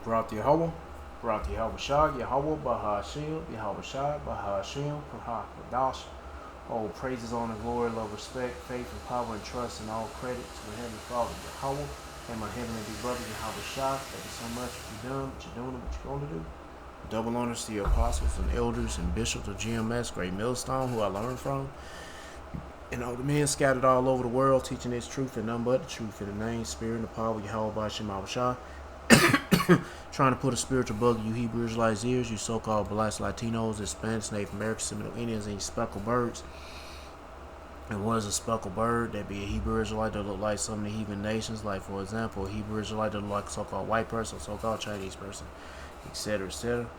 Barak Yehovah, Barak Yehovah Shah, Yehovah Bahashim, Yehovah Shah, Bahashim, Kahakadash. Oh, praises, honor, glory, love, respect, faith, and power, and trust, and all credit to the Heavenly Father, Yehovah, and my heavenly big brother, Yehovah Shah. Thank you so much for you've done, what you're doing, and what you're going to do. Double honors to your apostles and elders and bishops of GMS, Great Millstone, who I learned from. And all the men scattered all over the world, teaching this truth and none but the truth in the name, spirit, and the power of Yahweh Bashim Shah. Trying to put a spiritual bug in you Hebrew Israelites' ears, you so-called Black Latinos, Hispanics, Native Americans, Seminole Indians, and you speckled birds. And what is a speckled bird? That'd be a Hebrew Israelite that look like some of the heathen nations, like for example, a Hebrew Israelite that look like a so-called white person, so-called Chinese person, etc., etc.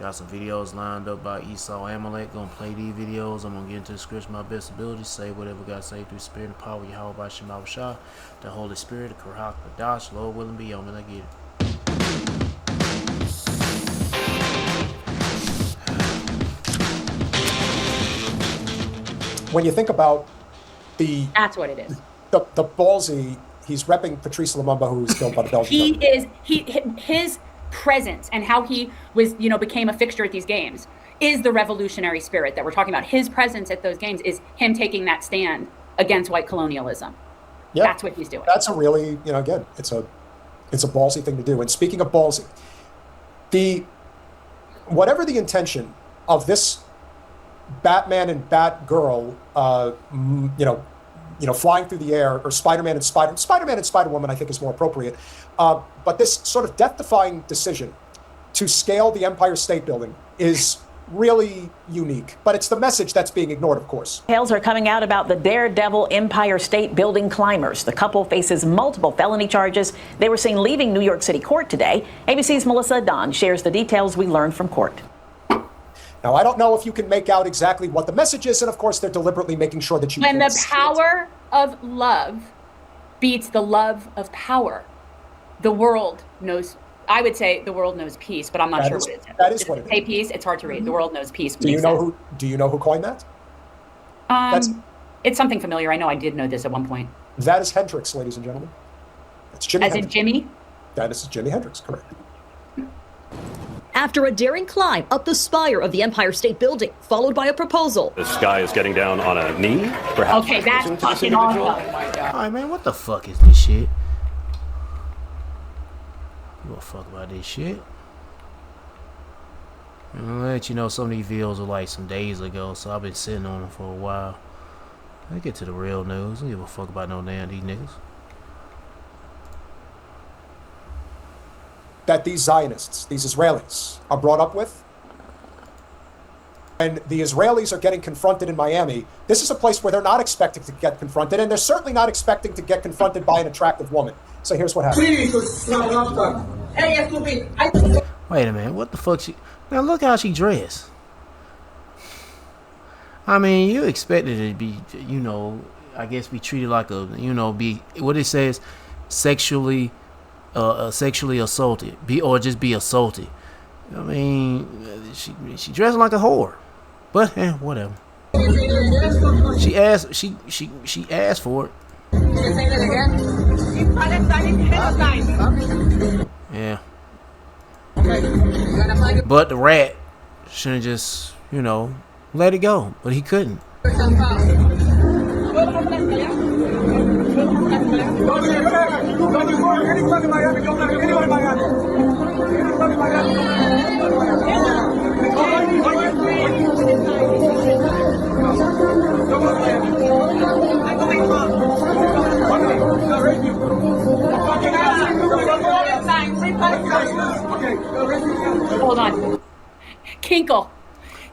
Got some videos lined up by Esau Amalek. Gonna play these videos. I'm gonna get into the scripture my best ability. Say whatever God say through spirit and power. Yahweh by Shema Shah, the Holy Spirit, the Karach, the Dash, Lord willing be on me. Let's get it. When you think about that's what it is. The ballsy, he's repping Patrice Lumumba, who was killed by the Belgian government. His presence and how he was, became a fixture at these games is the revolutionary spirit that we're talking about. His presence at those games is him taking that stand against white colonialism. Yeah, that's what he's doing. That's a really, again, it's a ballsy thing to do. And speaking of ballsy, whatever the intention of this Batman and Batgirl, flying through the air, or Spider-Man and Spider-Woman, I think is more appropriate. But this sort of death-defying decision to scale the Empire State Building is really unique. But it's the message that's being ignored, of course. Tales are coming out about the daredevil Empire State Building climbers. The couple faces multiple felony charges. They were seen leaving New York City court today. ABC's Melissa Don shares the details we learned from court. Now, I don't know if you can make out exactly what the message is, and of course, they're deliberately making sure that you when the power of love beats the love of power, the world knows. I would say the world knows peace, but I'm not sure what it is. That is what it is. Say peace. It's hard to read. The world knows peace. Do you know who coined that? It's something familiar. I know I did know this at one point. That is Hendrix, ladies and gentlemen. It's Jimi Hendrix. In Jimmy? That is Jimi Hendrix, correct. After a daring climb up the spire of the Empire State Building, followed by a proposal. This guy is getting down on a knee, perhaps. Okay, that's fucking awesome. All right, man, what the fuck is this shit? You don't fuck about this shit. I'm gonna let you know some of these videos are like some days ago, so I've been sitting on them for a while. Let's get to the real news. I don't give a fuck about no damn these niggas. That these Zionists, these Israelis, are brought up with. And the Israelis are getting confronted in Miami. This is a place where they're not expecting to get confronted, and they're certainly not expecting to get confronted by an attractive woman. So here's what happened. Wait a minute, what the fuck now look how she dressed. I mean, you expected it to be, I guess be treated like a, be, what it says, sexually assaulted, or just be assaulted. I mean, she dressed like a whore, but whatever. She asked for it. Yeah. But the rat shouldn't just, let it go, but he couldn't. Hold on. Kinkle.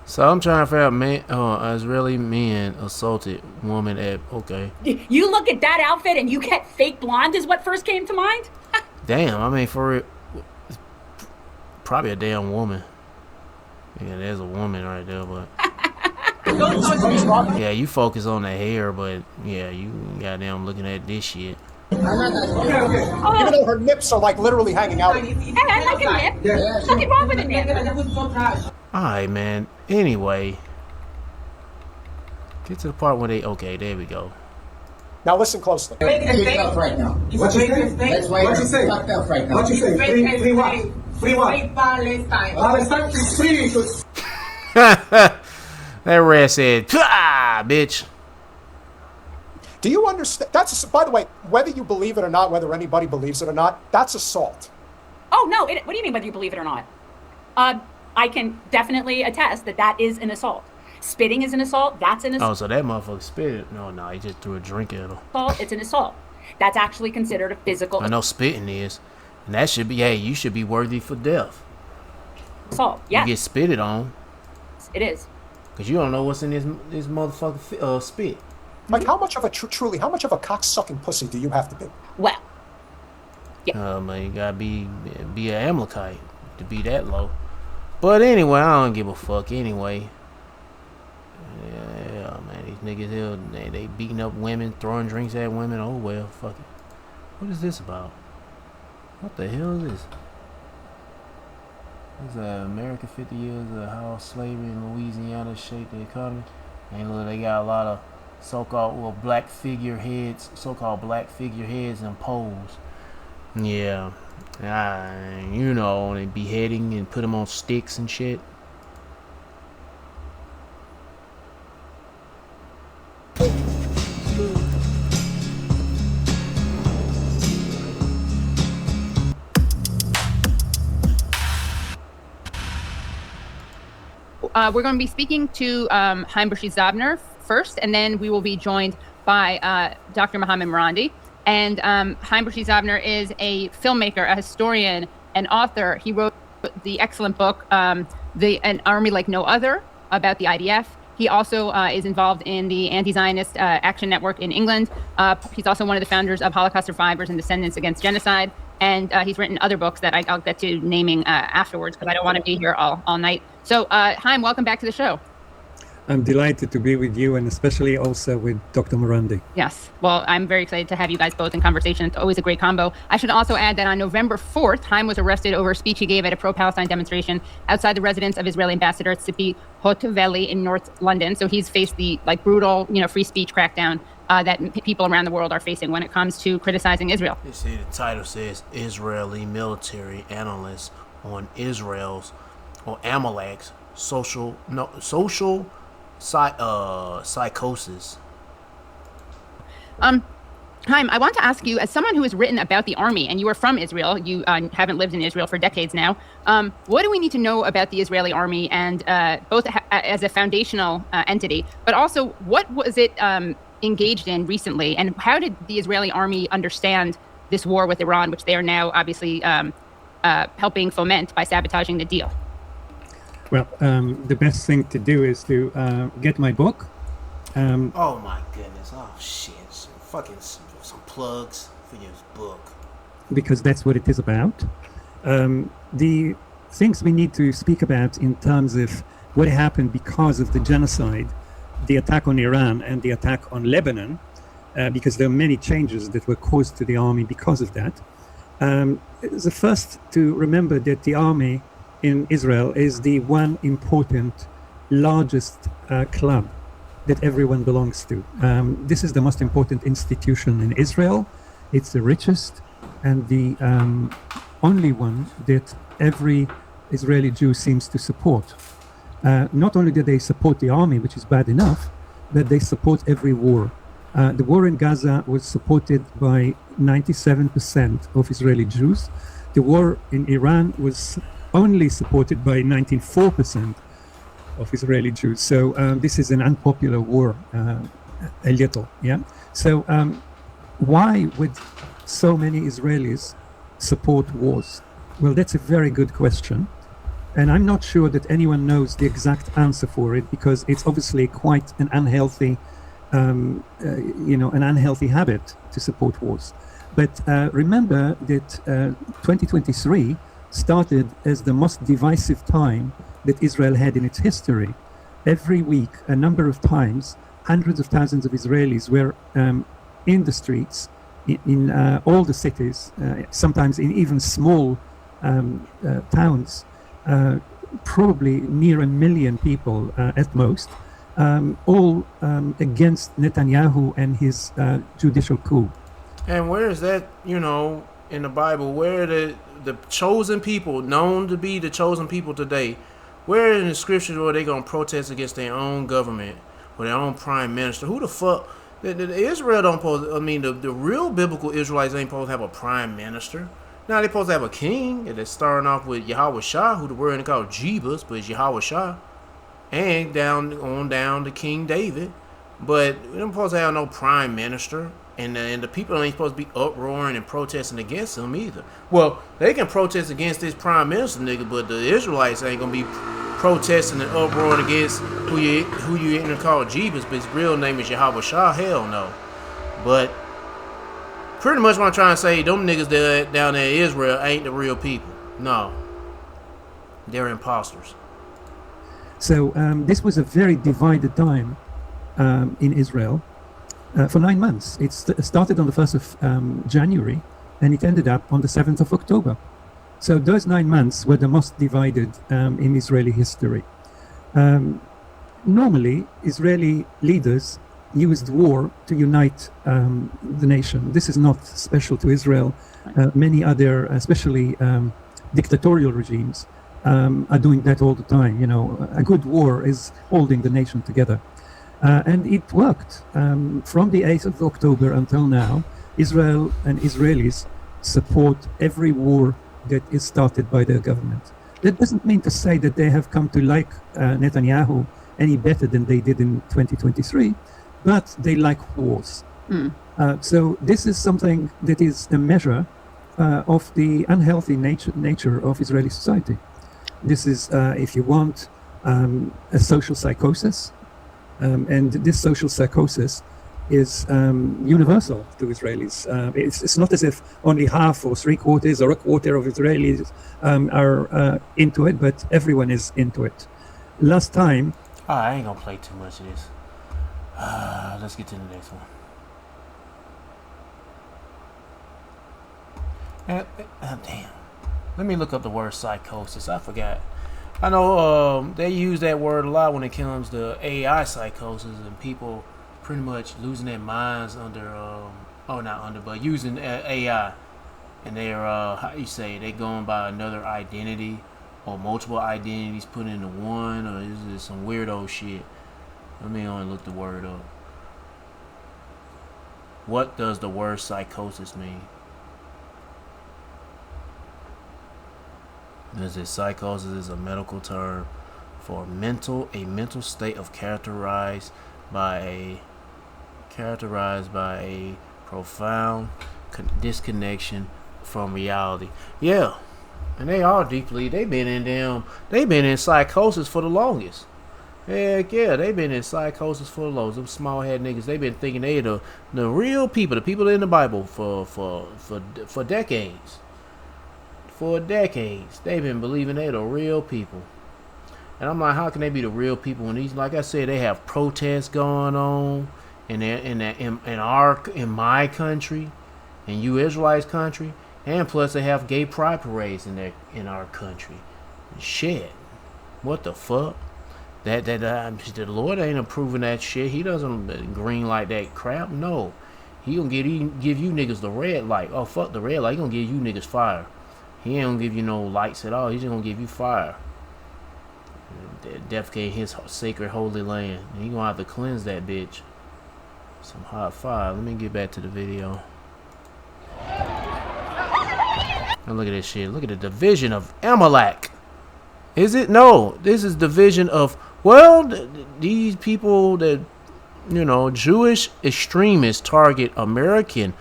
So I'm trying to figure out Israeli men assaulted woman at, okay. You look at that outfit and you get fake blonde is what first came to mind? Damn, I mean, for it, probably a damn woman. Yeah, there's a woman right there, but yeah, you focus on the hair, but yeah, you goddamn looking at this shit. Even though her nips are like literally hanging out. Hey, I like a nip. There's nothing wrong with a nip. Alright, man. Anyway, get to the part where okay, there we go. Now listen closely. Right now. What you say? What you say? What you say? Free what? Free Palestine. Palestine is free. That rat said, "Pah, bitch." Do you understand? That's, by the way, whether you believe it or not, whether anybody believes it or not, that's assault. Oh, no. What do you mean whether you believe it or not? I can definitely attest that is an assault. Spitting is an assault. That's an assault. Oh, so that motherfucker spit. No, he just threw a drink at him. It's an assault. That's actually considered a physical I know spitting is. And that should be, hey, you should be worthy for death. assault. Yeah. You get spitted on. It is. Because you don't know what's in this motherfucker spit. Like, how much of a truly, how much of a cock-sucking pussy do you have to be? Well. Yeah. Man, you gotta be an Amalekite to be that low. But anyway, I don't give a fuck anyway. Yeah, man, these niggas here, they beating up women, throwing drinks at women. Oh well, fuck it. What is this about? What the hell is this? This is America 50 years of how slavery in Louisiana shaped the economy. And look, they got a lot of so-called black figureheads and poles. Yeah, you know, they beheading and put them on sticks and shit. We're going to be speaking to Chaim Bershit-Zabner first, and then we will be joined by Dr. Mohammed Marandi. And Chaim Bershit-Zabner is a filmmaker, a historian, an author. He wrote the excellent book, An Army Like No Other, about the IDF. He also is involved in the Anti-Zionist Action Network in England. He's also one of the founders of Holocaust Survivors and Descendants Against Genocide. And he's written other books that I'll get to naming afterwards, because I don't want to be here all night. So, Chaim, welcome back to the show. I'm delighted to be with you, and especially also with Dr. Marandi. Yes. Well, I'm very excited to have you guys both in conversation. It's always a great combo. I should also add that on November 4th, Chaim was arrested over a speech he gave at a pro-Palestine demonstration outside the residence of Israeli ambassador Tzipi Hotovely in North London. So he's faced the brutal, free speech crackdown that people around the world are facing when it comes to criticizing Israel. You see, the title says Israeli military analyst on Israel's or Amalek's social psychosis. Chaim, I want to ask you, as someone who has written about the army, and you are from Israel, you haven't lived in Israel for decades now, what do we need to know about the Israeli army, and both as a foundational entity, but also what was it engaged in recently, and how did the Israeli army understand this war with Iran, which they are now obviously helping foment by sabotaging the deal? Well, the best thing to do is to get my book. Oh my goodness! Oh shit! Some plugs for your book. Because that's what it is about. The things we need to speak about in terms of what happened because of the genocide, the attack on Iran and the attack on Lebanon, because there are many changes that were caused to the army because of that. The first to remember that the army in Israel is the one important, largest club that everyone belongs to. This is the most important institution in Israel. It's the richest and the only one that every Israeli Jew seems to support. Not only do they support the army, which is bad enough, but they support every war. The war in Gaza was supported by 97% of Israeli Jews. The war in Iran was only supported by 94% of Israeli Jews. So this is an unpopular war, a little, yeah? So why would so many Israelis support wars? Well, that's a very good question. And I'm not sure that anyone knows the exact answer for it, because it's obviously quite an unhealthy, an unhealthy habit to support wars. But remember that 2023 started as the most divisive time that Israel had in its history. Every week, a number of times, hundreds of thousands of Israelis were in the streets, in all the cities, sometimes in even small towns, probably near 1 million people at most, all against Netanyahu and his judicial coup. And where is that, in the Bible, where the chosen people, known to be the chosen people today, where in the scriptures where they gonna protest against their own government or their own prime minister? Who the fuck? The Israel don't pose. I mean, the real biblical Israelites ain't supposed to have a prime minister. Now they supposed to have a king, and they're starting off with Yahweh Shah, who the word ain't called Jebus, but it's Yahweh Shah, and down to King David. But we don't supposed to have no prime minister, and the people ain't supposed to be uproaring and protesting against him either. Well, they can protest against this prime minister nigga, but the Israelites ain't gonna be protesting and uproaring against who you ain't gonna call Jebus, but his real name is Yahweh Shah. Hell no. But pretty much what I'm trying to say, them niggas down there in Israel ain't the real people. No. They're imposters. So this was a very divided time in Israel for 9 months. It started on the 1st of January, and it ended up on the 7th of October. So those 9 months were the most divided in Israeli history. Normally, Israeli leaders used war to unite the nation. This is not special to Israel. Many other, especially dictatorial regimes, are doing that all the time. You know, a good war is holding the nation together. And it worked. From the 8th of October until now, Israel and Israelis support every war that is started by their government. That doesn't mean to say that they have come to like Netanyahu any better than they did in 2023, but they like wars. So this is something that is a measure of the unhealthy nature of Israeli society. This is, if you want, a social psychosis. And this social psychosis is universal to Israelis. It's not as if only half or 3/4 or a quarter of Israelis are into it, but everyone is into it. Last time... I ain't gonna play too much of this. Let's get to the next one. Damn. Let me look up the word psychosis. I forgot. I know they use that word a lot when it comes to AI psychosis and people pretty much losing their minds but using AI. And they're, how you say, they going by another identity or multiple identities put into one, or is this some weirdo shit? Let me only look the word up. What does the word psychosis mean? Is it psychosis is a medical term for a mental state of characterized by a profound disconnection from reality. Yeah. And they've been in psychosis for the longest. Heck yeah, they've been in psychosis for the longest. Them small head niggas, they've been thinking they the real people, the people in the Bible for decades. For decades, they've been believing they're the real people. And I'm like, how can they be the real people when these, like I said, they have protests going on in my country, in you Israelites' country, and plus they have gay pride parades in our country. Shit, what the fuck? The Lord ain't approving that shit. He doesn't green light that crap. No, he gonna give you niggas the red light. Oh fuck the red light. He gonna give you niggas fire. He ain't gonna give you no lights at all. He's just gonna give you fire. Defecate his sacred holy land. He gonna have to cleanse that bitch. Some hot fire. Let me get back to the video. Now look at this shit. Look at the division of Amalek. Is it? No. This is division of, well, these people that, you know, Jewish extremists target American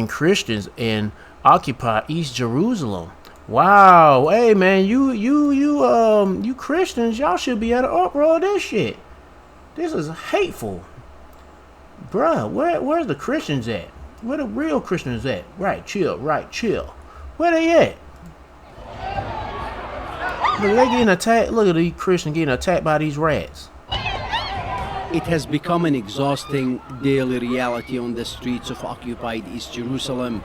Christians and occupy East Jerusalem. Wow. Hey man, you Christians, y'all should be at an uproar of this shit. This is hateful. Bruh, where's the Christians at? Where the real Christians at? Right, chill. Where they at? Look, they getting attacked. Look at these Christians getting attacked by these rats. It has become an exhausting daily reality on the streets of occupied East Jerusalem.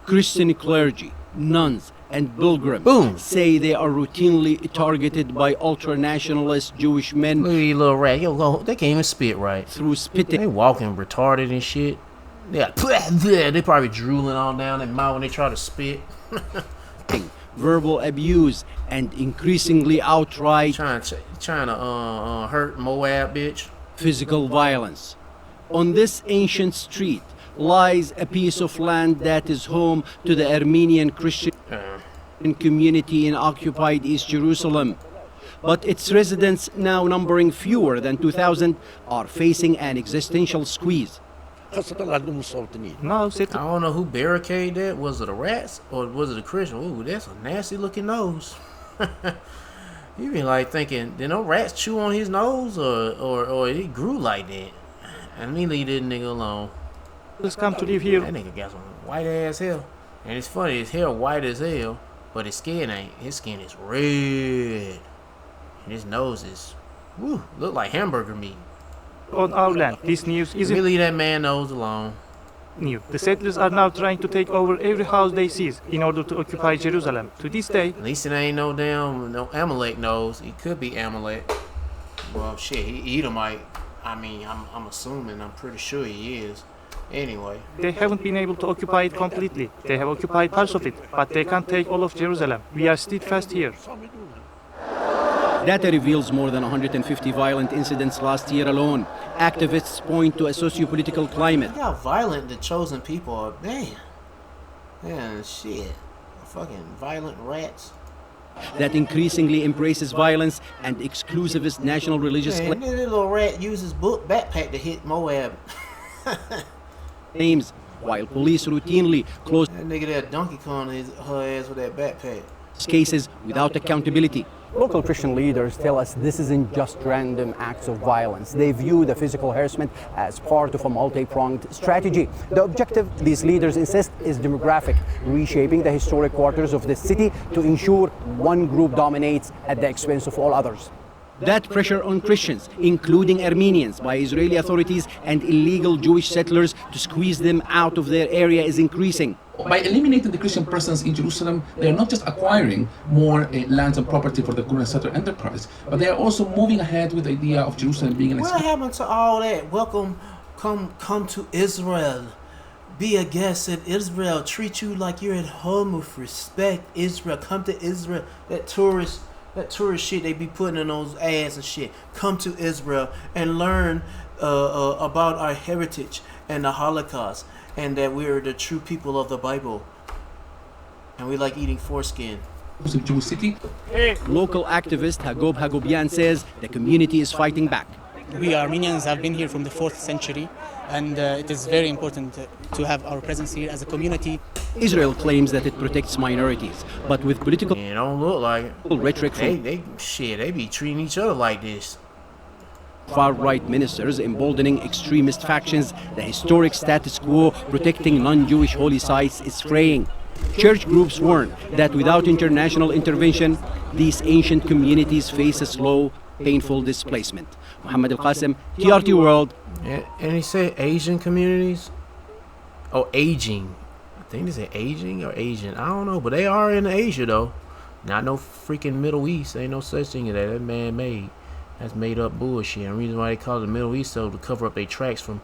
Christian clergy, nuns, and pilgrims say they are routinely targeted by ultra-nationalist Jewish men. Look at these little rats. Yo, they can't even spit right. Through spitting. They walking retarded and shit. They probably drooling all down their mouth when they try to spit. verbal abuse, and increasingly outright trying to hurt Moab, bitch. physical violence. On this ancient street lies a piece of land that is home to the Armenian Christian community in occupied East Jerusalem. But its residents, now numbering fewer than 2,000, are facing an existential squeeze. I don't know who barricaded that. Was it the rats or was it the Christian? Ooh, that's a nasty looking nose. You be like thinking, did no rats chew on his nose or he grew like that? And me leave this nigga alone. Just come to live here. That nigga got some white ass hair. And it's funny, his hair white as hell, but his skin ain't. His skin is red. And his nose is, woo, look like hamburger meat. On our land, this news isn't We leave that man nose alone. new. The settlers are now trying to take over every house they seize in order to occupy Jerusalem. To this day, At least it ain't no Amalek nose. He could be Amalek. Well, shit, he Edomite. I mean, I'm assuming. I'm pretty sure he is. Anyway, they haven't been able to occupy it completely. They have occupied parts of it, but they can't take all of Jerusalem. We are steadfast here. Data reveals more than 150 violent incidents last year alone. Activists point to a socio-political climate. look how violent the chosen people are. Man, shit. Fucking violent rats. That increasingly embraces violence and exclusivist national religious Man, that little rat used his backpack to hit Moab. claims, while police routinely close That nigga that Donkey Kong her ass with that backpack. cases without accountability. Local Christian leaders tell us this isn't just random acts of violence. They view the physical harassment as part of a multi-pronged strategy. The objective, these leaders insist, is demographic, reshaping the historic quarters of the city to ensure one group dominates at the expense of all others. That pressure on Christians, including Armenians, by Israeli authorities and illegal Jewish settlers to squeeze them out of their area is increasing. By eliminating the Christian presence in Jerusalem, they are not just acquiring more lands and property for the current settler enterprise, but they are also moving ahead with the idea of Jerusalem being an What happened to all that? Welcome, come to Israel. Be a guest at Israel. Treat you like you're at home with respect. Israel, come to Israel. That tourist shit they be putting in those ads and shit. Come to Israel and learn about our heritage and the Holocaust, and that we're the true people of the Bible, and we like eating foreskin. Jewish city. Local activist Hagob Hagobian says the community is fighting back. We Armenians have been here from the 4th century, and it is very important to have our presence here as a community. Israel claims that it protects minorities, but with political It don't look like it. rhetoric from They be treating each other like this. far-right ministers emboldening extremist factions, the historic status quo protecting non-Jewish holy sites is fraying. Church groups warn that without international intervention, these ancient communities face a slow, painful displacement. Muhammad Al-Qasim, TRT World. And he said Asian communities? Oh, aging. I think they said aging or Asian. I don't know, but they are in Asia, though. Not no freaking Middle East. Ain't no such thing as that. That's man-made. That's made up bullshit. And the reason why they call it the Middle East, though, to cover up their tracks from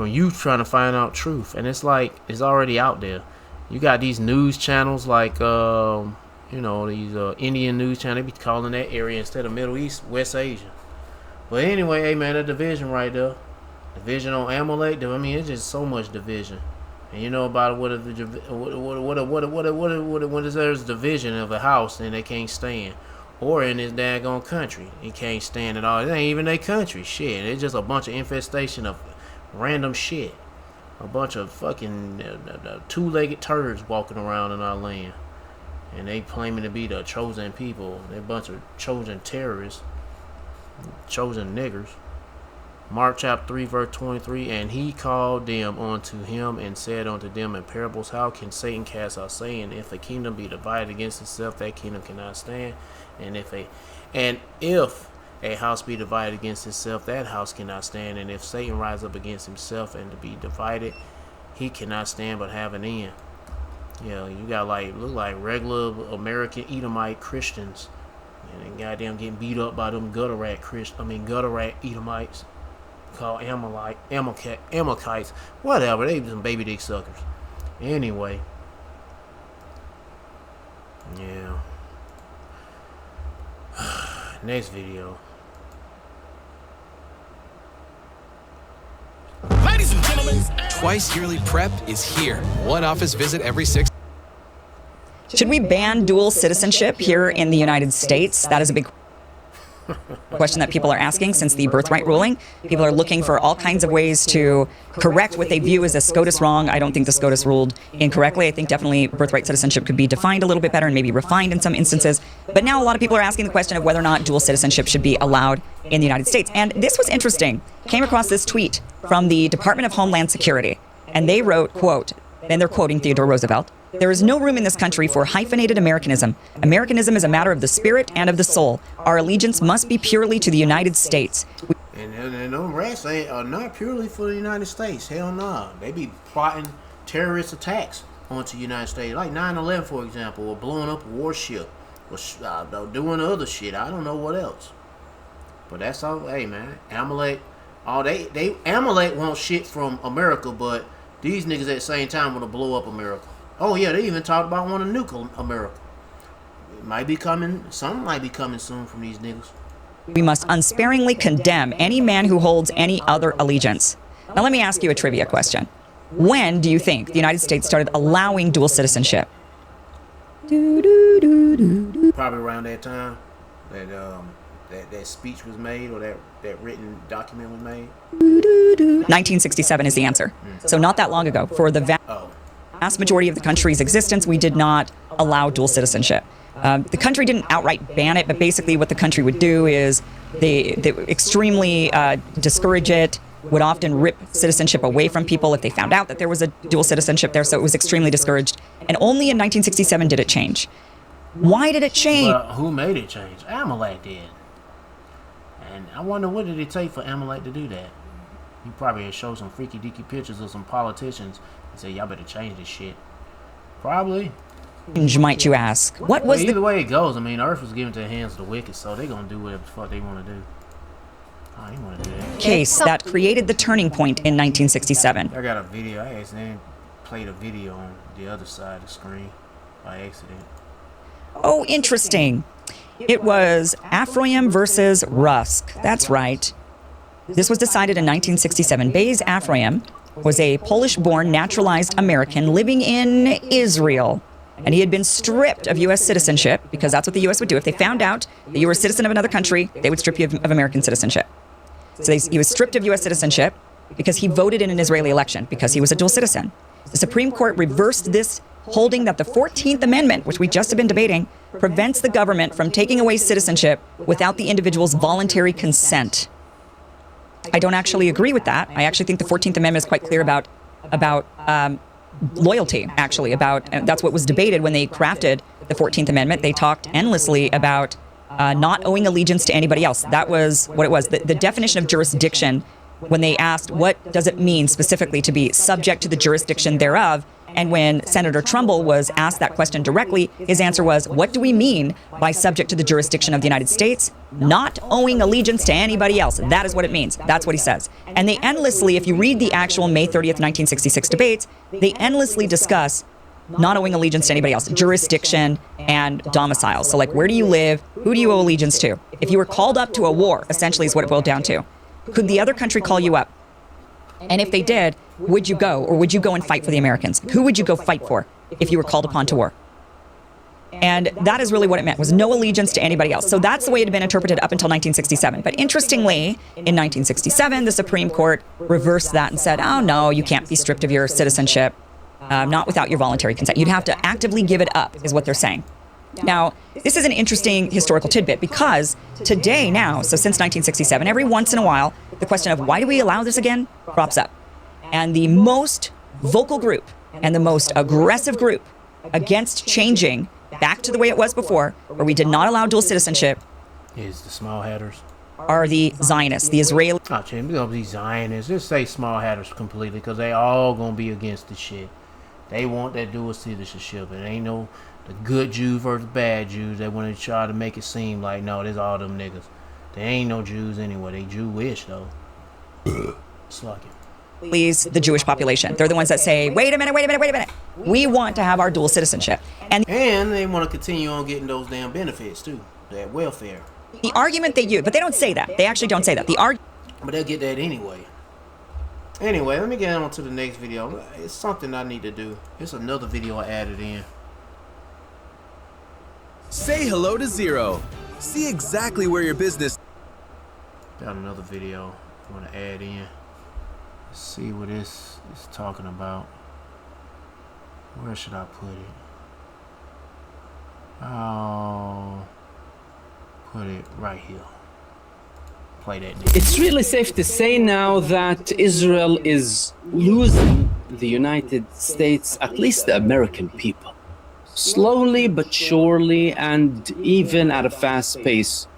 youth trying to find out truth. And it's like, it's already out there. You got these news channels like, these Indian news channels. They be calling that area instead of Middle East, West Asia. But anyway, hey man, that division right there. Division on Amalek. I mean, it's just so much division. And you know about what is there's division of a house and they can't stand. Or in this daggone country. He can't stand it all. It ain't even their country. Shit. It's just a bunch of infestation of random shit. A bunch of fucking two-legged turds walking around in our land. And they claiming to be the chosen people. They're a bunch of chosen terrorists. Chosen niggers. Mark chapter 3 verse 23. And he called them unto him and said unto them in parables, how can Satan cast out Satan? If a kingdom be divided against itself, that kingdom cannot stand. And if a house be divided against itself, that house cannot stand. And if Satan rise up against himself and to be divided, he cannot stand but have an end. Yeah, you got look like regular American Edomite Christians, and then goddamn getting beat up by them gutter rat Edomites called Amalekites, whatever. They some baby dick suckers. Anyway. Yeah. Next video. Ladies and gentlemen, twice yearly prep is here. One office visit every 6. Should we ban dual citizenship here in the United States? That is a big question that people are asking since the birthright ruling. People are looking for all kinds of ways to correct what they view as a SCOTUS wrong. I don't think the SCOTUS ruled incorrectly. I think definitely birthright citizenship could be defined a little bit better and maybe refined in some instances. But now a lot of people are asking the question of whether or not dual citizenship should be allowed in the United States. And this was interesting. Came across this tweet from the Department of Homeland Security. And they wrote, quote, and they're quoting Theodore Roosevelt, "There is no room in this country for hyphenated Americanism. Americanism is a matter of the spirit and of the soul. Our allegiance must be purely to the United States." And them rats are not purely for the United States. Hell no. They be plotting terrorist attacks onto the United States. Like 9/11, for example, or blowing up a warship, or doing other shit. I don't know what else. But that's all. Hey, man. Amalek. Amalek wants shit from America, but these niggas at the same time want to blow up America. Oh yeah, they even talked about wanting to nuke America. It might be coming. Something might be coming soon from these niggas. We must unsparingly condemn any man who holds any other allegiance. Now let me ask you a trivia question. When do you think the United States started allowing dual citizenship? Probably around that time that speech was made, or that written document was made. 1967 is the answer. So not that long ago. For the vast majority of the country's existence, we did not allow dual citizenship. The country didn't outright ban it, but basically what the country would do is they extremely discourage it, would often rip citizenship away from people if they found out that there was a dual citizenship there, so it was extremely discouraged. And only in 1967 did it change. Why did it change? Well, who made it change? Amalek did. And I wonder, what did it take for Amalek to do that? He probably showed some freaky deaky pictures of some politicians and said, y'all better change this shit. Probably. Might you ask? What was either way it goes, I mean, Earth was given to the hands of the wicked, so they're going to do whatever the fuck they want to do. I ain't want to do that. Case that created the turning point in 1967? I got a video. I accidentally played a video on the other side of the screen by accident. Oh, interesting. It was Afroyim versus Rusk. That's right. This was decided in 1967. Beis Afroyim was a Polish-born naturalized American living in Israel. And he had been stripped of U.S. citizenship, because that's what the U.S. would do. If they found out that you were a citizen of another country, they would strip you of American citizenship. So he was stripped of U.S. citizenship because he voted in an Israeli election, because he was a dual citizen. The Supreme Court reversed this, holding that the 14th Amendment, which we just have been debating, prevents the government from taking away citizenship without the individual's voluntary consent. I don't actually agree with that. I actually think the 14th Amendment is quite clear about loyalty, actually, that's what was debated when they crafted the 14th Amendment. They talked endlessly about not owing allegiance to anybody else. That was what it was. The definition of jurisdiction, when they asked what does it mean specifically to be subject to the jurisdiction thereof, and when Senator Trumbull was asked that question directly, his answer was, what do we mean by subject to the jurisdiction of the United States? Not owing allegiance to anybody else. That is what it means. That's what he says. And they endlessly, if you read the actual May 30th, 1966 debates, they endlessly discuss not owing allegiance to anybody else, jurisdiction and domicile. So like, where do you live? Who do you owe allegiance to? If you were called up to a war, essentially is what it boiled down to. Could the other country call you up? And if they did, would you go, or would you go and fight for the Americans? Who would you go fight for if you were called upon to war? And that is really what it meant, was no allegiance to anybody else. So that's the way it had been interpreted up until 1967. But interestingly, in 1967, the Supreme Court reversed that and said, oh no, you can't be stripped of your citizenship, not without your voluntary consent. You'd have to actively give it up, is what they're saying. Now, this is an interesting historical tidbit, because today now, so since 1967, every once in a while, the question of why do we allow this again crops up. And the most vocal group and the most aggressive group against changing back to the way it was before, where we did not allow dual citizenship, is the small hatters. Are the Zionists, the Israeli. Oh, Jim, we're gonna be Zionists. Just say small hatters completely, because they all gonna be against the shit. They want that dual citizenship. It ain't no the good Jews versus bad Jews. They want to try to make it seem like, no, there's all them niggas. They ain't no Jews anyway. They Jewish though. Suck it. The Jewish population. They're the ones that say, wait a minute. We want to have our dual citizenship. And they want to continue on getting those damn benefits too, that welfare. the argument they use, but they don't say that. They actually don't say that. But they'll get that anyway. Anyway, let me get on to the next video. It's something I need to do. It's another video I added in. Say hello to Zero. See exactly where your business... Got another video I want to add in. Let's see what this is talking about. Where should I put it? Oh, put it right here. Play that. It's really safe to say now that Israel is losing the United States, at least the American people. Slowly but surely, and even at a fast pace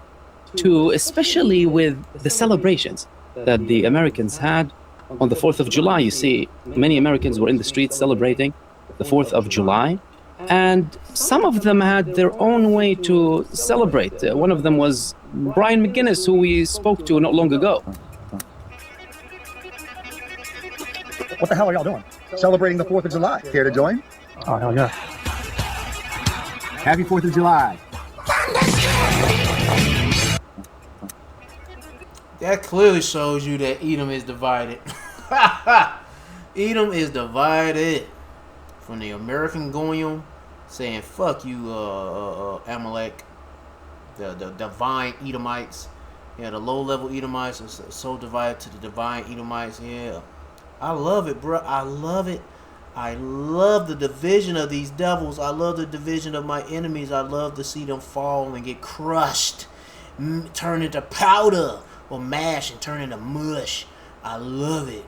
too, especially with the celebrations that the Americans had on the 4th of July. You see, many Americans were in the streets celebrating the 4th of July, and some of them had their own way to celebrate. One of them was Brian McGuinness, who we spoke to not long ago. What the hell are y'all doing? Celebrating the 4th of July. Care to join? Oh, hell yeah. Happy 4th of July. That clearly shows you that Edom is divided. Edom is divided. From the American Goyim saying fuck you, Amalek, the divine Edomites. Yeah, the low-level Edomites are so divided to the divine Edomites. Yeah, I love it, bro. I love it. I love the division of these devils. I love the division of my enemies. I love to see them fall and get crushed, turn into powder, or mash and turn into mush. I love it.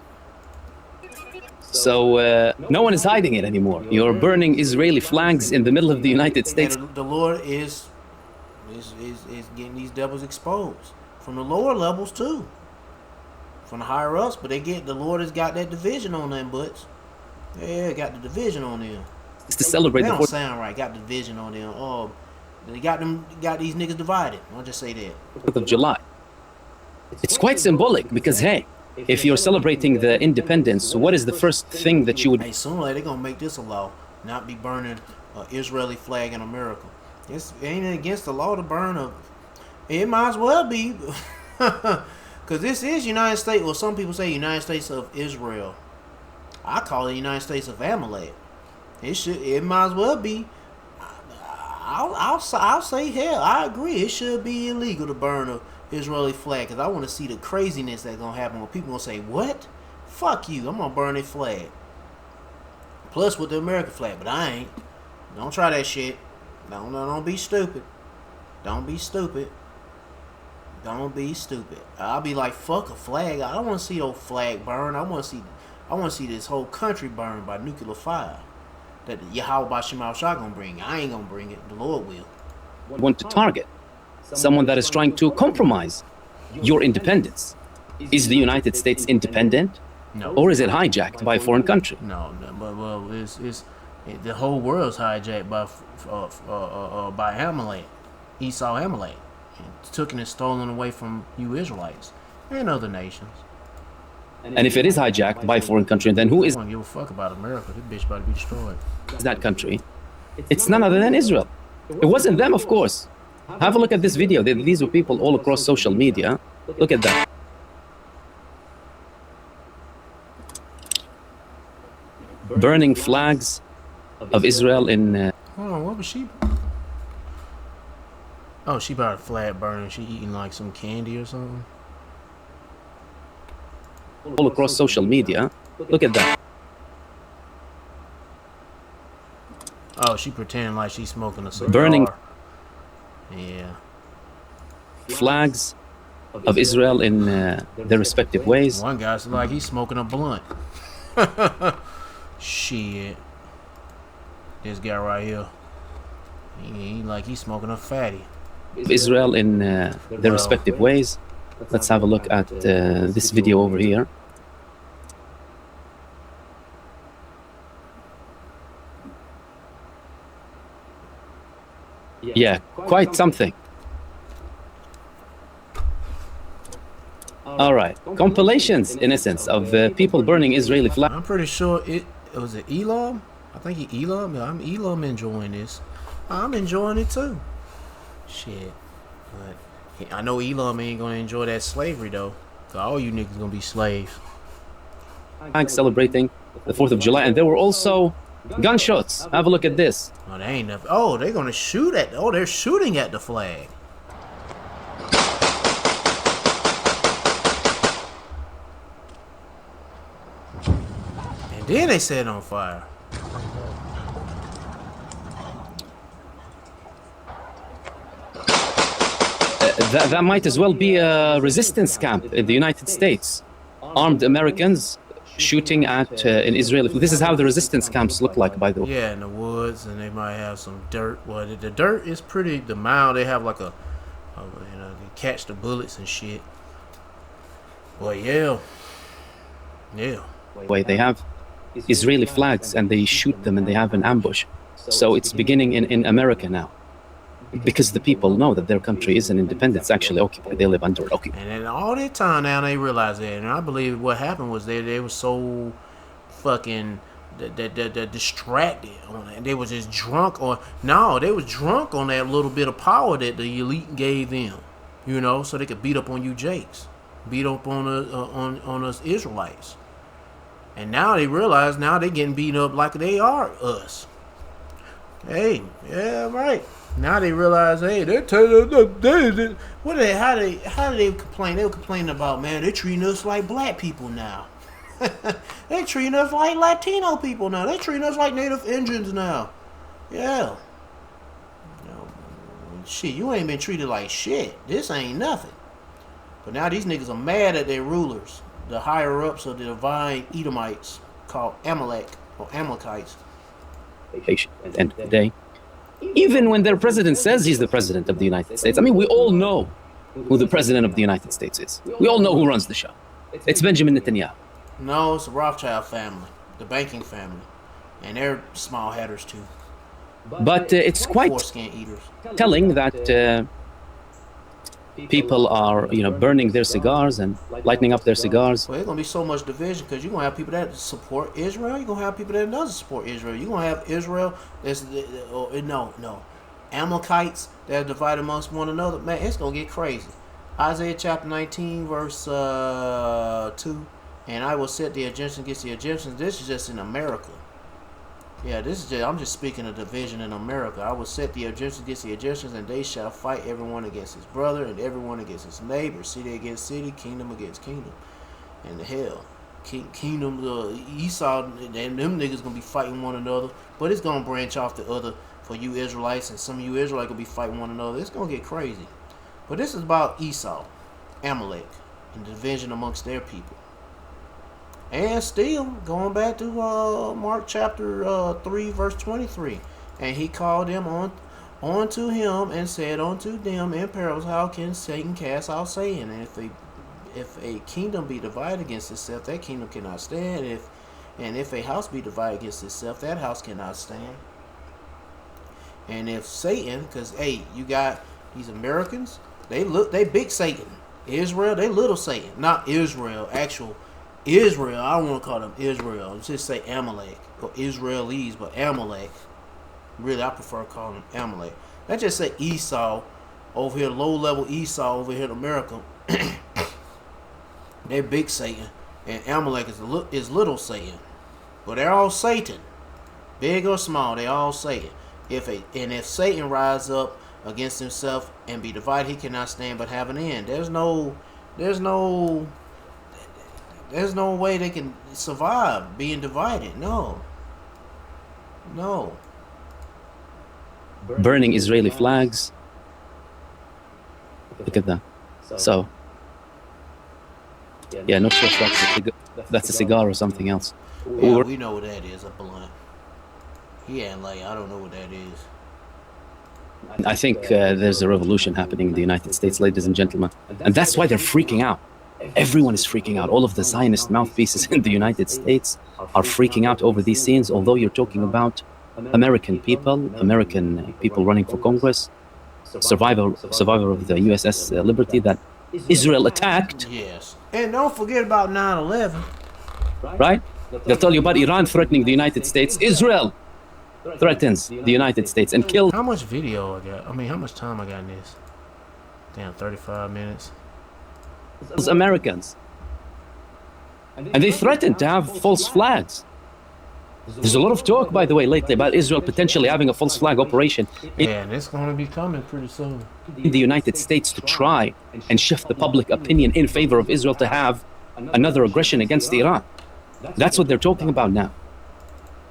So no one is hiding it anymore. You're burning Israeli flags in the middle of the United States. And the Lord is getting these devils exposed from the lower levels too, from the higher ups. But the Lord has got that division on them butts. Yeah, got the division on them. It's to celebrate. They don't sound right. Got the division on them. Oh, they got these niggas divided. I'll just say that. 4th of July. It's quite symbolic because hey, if you're celebrating the independence, what is the first thing that you would... Hey, sooner they're going to make this a law, not be burning an Israeli flag in America. It ain't against the law to burn a... It might as well be. Because this is United States, well, some people say United States of Israel. I call it United States of Amalek. It might as well be. I'll say, hell, I agree. It should be illegal to burn a Israeli flag, because I want to see the craziness that's going to happen when people going to say, what? Fuck you, I'm going to burn a flag. Plus with the American flag, but I ain't. Don't try that shit. Don't be stupid. Don't be stupid. Don't be stupid. I'll be like, fuck a flag. I don't want to see no flag burn. I want to see this whole country burned by nuclear fire. That Yahweh Bashim al-Shah gonna bring. I ain't gonna bring it. The Lord will. Want to target someone that is trying to compromise your independence. Is the United States independent? No. Or is it hijacked by a foreign country? No, but well, it's the whole world's hijacked by Amalek, Esau Amalek, taken and stolen away from you Israelites and other nations. And if it is hijacked by a foreign country, then who is... I don't give a fuck about America. This bitch about to be destroyed. That country? It's none other than Israel. It wasn't them, of course. Have a look at this video. These were people all across social media. Look at that. Burning flags of Israel in... Hold on, what was she? Oh, she bought a flag burning. She eating like some candy or something. All across social media. Look at that. Oh, she pretending like she's smoking a cigar. Burning yeah. flags of Israel in their respective ways. One guy's like he's smoking a blunt. Shit. This guy right here. He like he's smoking a fatty. Israel in their respective ways. Let's have a look at this video over here. Yeah, quite something. All right, compilations in essence of people burning Israeli flags. I'm pretty sure it was Elam. I think I'm Elam enjoying this. I'm enjoying it too. Shit. But I know Elam ain't gonna enjoy that slavery though. Cause all you niggas gonna be slaves. Celebrating the 4th of July, and there were also gunshots. Have a look at this. Oh, they ain't nothing. Oh, they're gonna shoot at. Oh, they're shooting at the flag. And then they set it on fire. That might as well be a resistance camp in the United States. Armed Americans shooting at in Israel. This is how the resistance camps look like, by the way. Yeah, in the woods, and they might have some dirt. Well, the dirt is pretty. The mound, they have like a they catch the bullets and shit. Well, yeah. Wait, they have Israeli flags and they shoot them and they have an ambush. So it's beginning in America now. Because the people know that their country isn't independent, it's actually occupied. They live under it. Okay. And then all that time now they realize that. And I believe what happened was they were so fucking distracted on it. They was just drunk on they was drunk on that little bit of power that the elite gave them. You know, so they could beat up on you Jakes. Beat up on us Israelites. And now they realize now they getting beat up like they are us. Hey, yeah, right. Now they realize, hey, how do they complain? They were complaining about, man, they're treating us like black people now. They're treating us like Latino people now. They're treating us like Native Indians now. Yeah. Shit, you ain't been treated like shit. This ain't nothing. But now these niggas are mad at their rulers, the higher ups of the divine Edomites called Amalek or Amalekites. At the end of the day, even when their president says he's the president of the United States, I mean, we all know who the president of the United States is. We all know who runs the show. It's Benjamin Netanyahu. No, it's the Rothschild family, the banking family, and they're small headers too. But it's quite telling that people are, burning their cigars and lighting up their cigars. Well, there's gonna be so much division because you're gonna have people that support Israel. You're gonna have people that doesn't support Israel. You're gonna have Israel that's Amalekites that are divided amongst one another. Man, it's gonna get crazy. Isaiah chapter 19 verse 2. And I will set the Egyptians against the Egyptians. This is just in America. Yeah, I'm just speaking of division in America. I will set the Egyptians against the Egyptians, and they shall fight everyone against his brother, and everyone against his neighbor, city against city, kingdom against kingdom. And the hell, kingdom, Esau, and them niggas gonna be fighting one another, but it's gonna branch off the other for you Israelites, and some of you Israelites gonna be fighting one another. It's gonna get crazy. But this is about Esau, Amalek, and division amongst their people. And still, going back to Mark chapter 3, verse 23. And he called them unto him and said unto them in parables, how can Satan cast out Satan? And if a kingdom be divided against itself, that kingdom cannot stand. If a house be divided against itself, that house cannot stand. And if Satan, because hey, you got these Americans, they big Satan. Israel, they little Satan. Not Israel, actual Israel. I don't want to call them Israel. Let's just say Amalek or Israelis, but Amalek. Really, I prefer calling them Amalek. Let's just say Esau over here, low level Esau over here in America. They're big Satan, and Amalek is little Satan, but they're all Satan, big or small. They all Satan. If Satan rise up against himself and be divided, he cannot stand but have an end. There's no way they can survive being divided. No. Burning Israeli flags. Look at that. So, yeah, not sure if that's a cigar or something else. Yeah, we know what that is, a blunt. He ain't like, I don't know what that is. I think there's a revolution happening in the United States, ladies and gentlemen. And that's why they're freaking out. Everyone is freaking out. All of the Zionist mouthpieces in the United States are freaking out over these scenes, although you're talking about American people running for Congress, survivor of the USS Liberty that Israel attacked. Yes. And don't forget about 9/11. Right? They'll tell you about Iran threatening the United States. Israel threatens the United States and kills. How much video I got? I mean, how much time I got in this? Damn, 35 minutes. Americans. And they threaten to have false flags. There's a lot of talk, by the way, lately about Israel potentially having a false flag operation Yeah, and it's going to be coming pretty soon. in the United States to try and shift the public opinion in favor of Israel to have another aggression against Iran. That's what they're talking about now.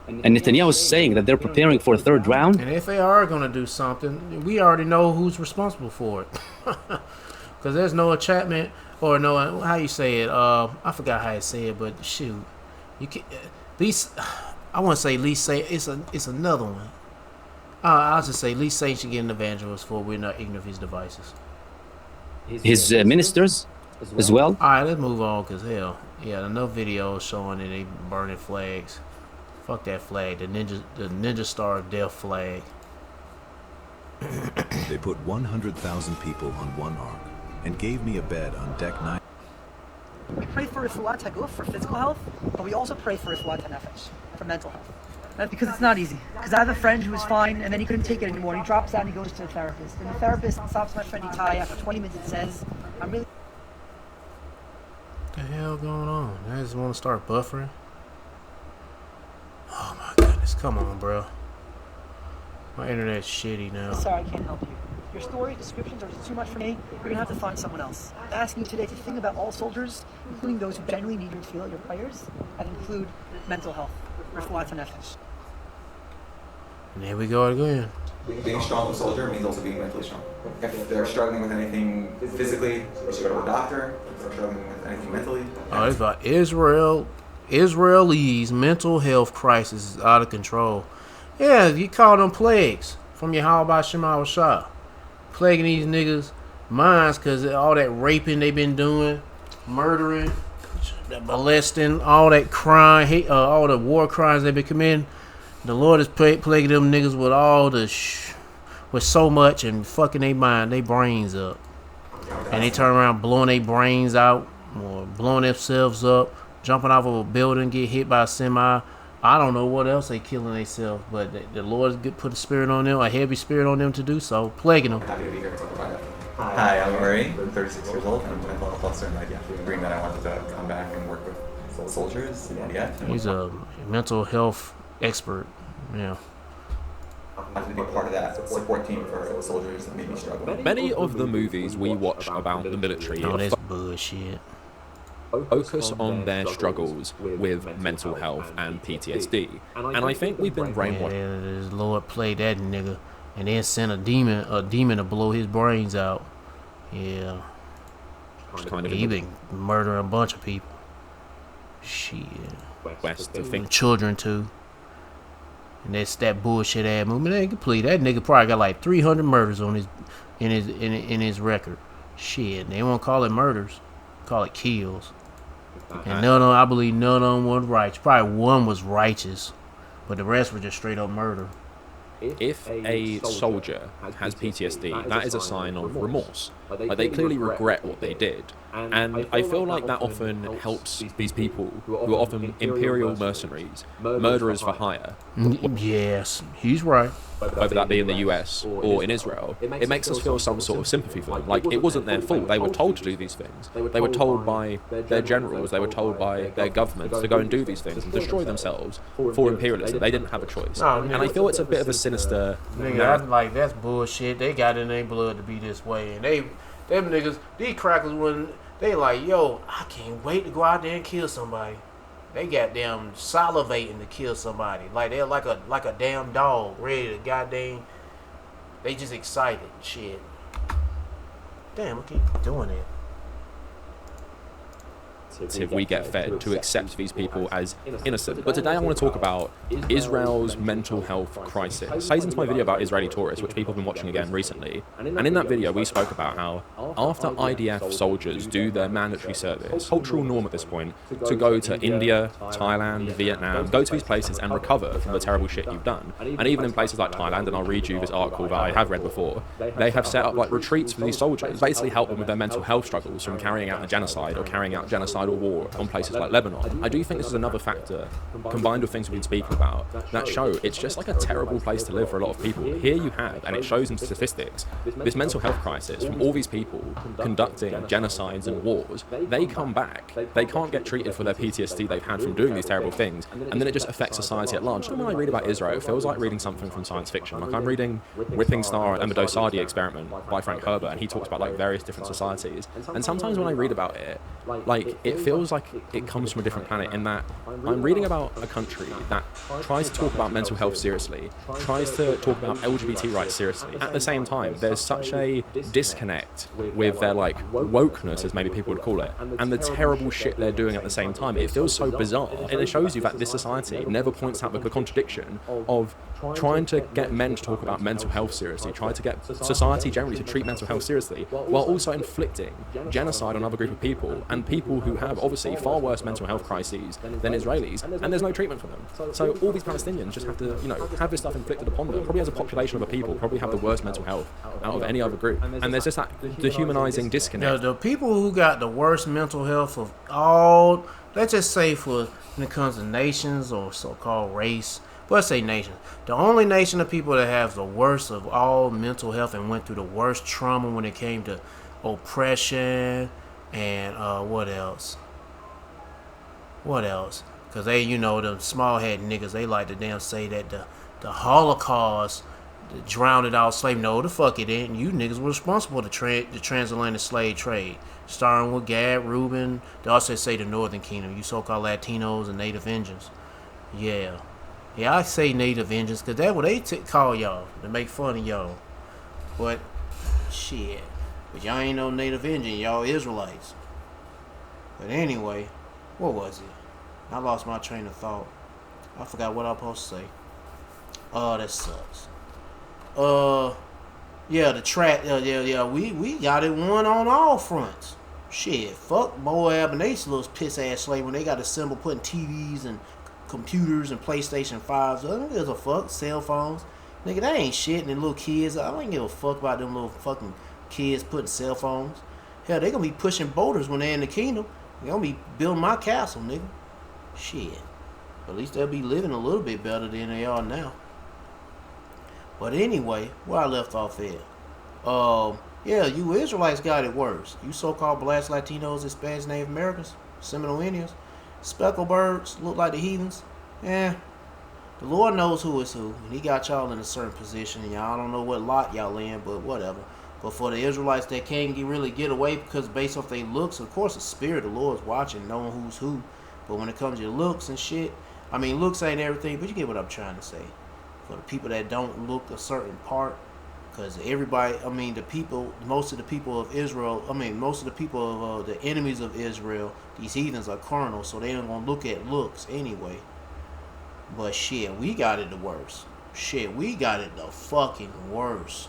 And Netanyahu is saying that they're preparing for a third round. And if they are going to do something, we already know who's responsible for it. Because there's no enchantment or no, how you say it? I forgot how you say it, but shoot. You can, at least, I want to say least say it's another one. I'll just say least Satan should get an evangelist for we're not ignorant of his devices. His ministers as well. All right, let's move on because hell, yeah, enough videos showing that they burning flags. Fuck that flag, the ninja star of death flag. They put 100,000 people on one ark and gave me a bed on deck 9. We pray for refuat haguf, for physical health, but we also pray for refuat hanefesh, for mental health. That's because it's not easy. Because I have a friend who was fine, and then he couldn't take it anymore. He drops out and he goes to a therapist. And the therapist stops my friend Itai after 20 minutes and says, I'm really... What the hell going on? I just want to start buffering. Oh my goodness, come on, bro. My internet's shitty now. Sorry, I can't help you. Your story, descriptions are too much for me. You're going to have to find someone else. I'm asking you today to think about all soldiers, including those who genuinely need you to feel your prayers, and include mental health. Refuat hanefesh. And there we go again. Being a strong soldier means also being mentally strong. If they're struggling with anything physically, they should go to a doctor. If they're struggling with anything mentally. Oh, it's about Israelis' mental health crisis is out of control. Yeah, you call them plagues from Yahweh Shema Shah. Plaguing these niggas' minds because all that raping they've been doing, murdering, molesting, all that crime, hate, all the war crimes they've been committing. The Lord is plaguing them niggas with all the with so much and fucking their mind, their brains up. And they turn around blowing their brains out or blowing themselves up, jumping off of a building, get hit by a semi. I don't know what else they killing themselves, but the Lord put a spirit on them, a heavy spirit on them to do so, plaguing them. Happy to be here to talk about it. Hi, I'm Murray. I'm 36 years old and I'm a mental health officer in the IDF. Agreeing that I wanted to come back and work with soldiers in the IDF. He's a mental health expert. Yeah. I wanted to be part of that support team for soldiers that maybe struggle. Many of the movies we watch about the military that's bullshit. Focus on their struggles with mental health and PTSD, and I think we've been brainwashed. Yeah, the Lord played that nigga, and then sent a demon to blow his brains out. Yeah, he been murdering a bunch of people. Shit, and children too. And that's that bullshit ass movement. Ain't complete. That nigga probably got like 300 murders on in his record. Shit, they won't call it murders, call it kills. And I believe none of them were righteous. Probably one was righteous, but the rest were just straight up murder. If a soldier has PTSD, that is a sign of remorse. Like, they clearly regret what they did. And I feel like that often helps these people who are often imperial mercenaries, murderers for hire. Yes, he's right. Whether that be in the US or in Israel, it makes us feel some sort of sympathy for them. Like, it wasn't their fault. They were told to do these things. They were told by their generals, they were told by their governments to go and do these things and destroy themselves for imperialism. They didn't have a choice. And I feel it's a bit of a sinister... Nigga, that's bullshit. They got in their blood to be this way. And them niggas, these crackers wouldn't... They like, yo, I can't wait to go out there and kill somebody. They goddamn salivating to kill somebody. Like they're like a damn dog ready to goddamn. They just excited. Shit. Damn, I keep doing it. We get fed to accept these people as innocent. But today I want to talk about Israel's mental health crisis. It plays into my video about Israeli tourists, which people have been watching again recently. And in that video, we spoke about how after IDF soldiers do their mandatory service, cultural norm at this point, to go to India, Thailand, Vietnam, go to these places and recover from the terrible shit you've done. And even in places like Thailand, and I'll read you this article that I have read before, they have set up like retreats for these soldiers, basically help them with their mental health struggles from carrying out a genocide or carrying out genocide genocidal war on places like Lebanon. I do think this is another factor, combined with things we've been speaking about, that show it's just like a terrible place to live for a lot of people. Here you have, and it shows in statistics, this mental health crisis from all these people conducting genocides and wars. They come back, they can't get treated for their PTSD they've had from doing these terrible things, and then it just affects society at large. And when I read about Israel, it feels like reading something from science fiction. Like I'm reading Whipping Star and the Dosadi Experiment by Frank Herbert, and he talks about like various different societies. And sometimes when I read about it, like it feels like it comes from a different planet, in that I'm reading about a country that tries to talk about mental health seriously, tries to talk about LGBT rights seriously. At the same time, there's such a disconnect with their like wokeness, as maybe people would call it, and the terrible shit they're doing at the same time. It feels so bizarre, and it shows you that this society never points out the contradiction of trying to get men to talk about mental health seriously, trying to get society generally to treat mental health seriously, while also inflicting genocide on other group of people, and people who have obviously far worse mental health crises than Israelis, and there's no treatment for them. So all these Palestinians just have to, have this stuff inflicted upon them. Probably as a population of a people, probably have the worst mental health out of any other group. And there's just that dehumanizing disconnect. The people who got the worst mental health of all, let's just say when it comes to nations or so-called race, but let's say nations. The only nation of people that have the worst of all mental health and went through the worst trauma when it came to oppression and what else? Because they, them small-head niggas, they like to damn say that the Holocaust drowned out slavery. No, the fuck it didn't. You niggas were responsible for the transatlantic slave trade. Starting with Gad, Reuben, they also say the Northern Kingdom. You so-called Latinos and Native Indians. Yeah, I say Native Indians because that's what they call y'all, to make fun of y'all. But, shit. But y'all ain't no Native Indian. Y'all Israelites. But anyway, what was it? I lost my train of thought. I forgot what I was supposed to say. Oh, that sucks. Yeah, the track. We got it won on all fronts. Shit, fuck Moab and they little piss ass slave when they got a symbol putting TVs and computers and PlayStation 5s. I don't give a fuck. Cell phones. Nigga, that ain't shit. And them little kids, I don't give a fuck about them little fucking kids putting cell phones. Hell, they gonna be pushing boulders when they're in the kingdom. They gonna be building my castle, nigga. Shit. At least they'll be living a little bit better than they are now. But anyway, where I left off at. Yeah, you Israelites got it worse. You so-called blacks, Latinos, Hispanics, Native Americans, Seminole Indians, speckled birds, look like the heathens. The Lord knows who is who, and he got y'all in a certain position, and y'all don't know what lot y'all in, but whatever. But for the Israelites that can't really get away because based off their looks, of course the Spirit of the Lord is watching, knowing who's who. But when it comes to your looks and shit, I mean, looks ain't everything, but you get what I'm trying to say. For the people that don't look a certain part, because everybody, I mean, most of the people of Israel, most of the people of the enemies of Israel, these heathens are carnal, so they ain't gonna look at looks anyway. But shit, we got it the worst. Shit, we got it the fucking worst.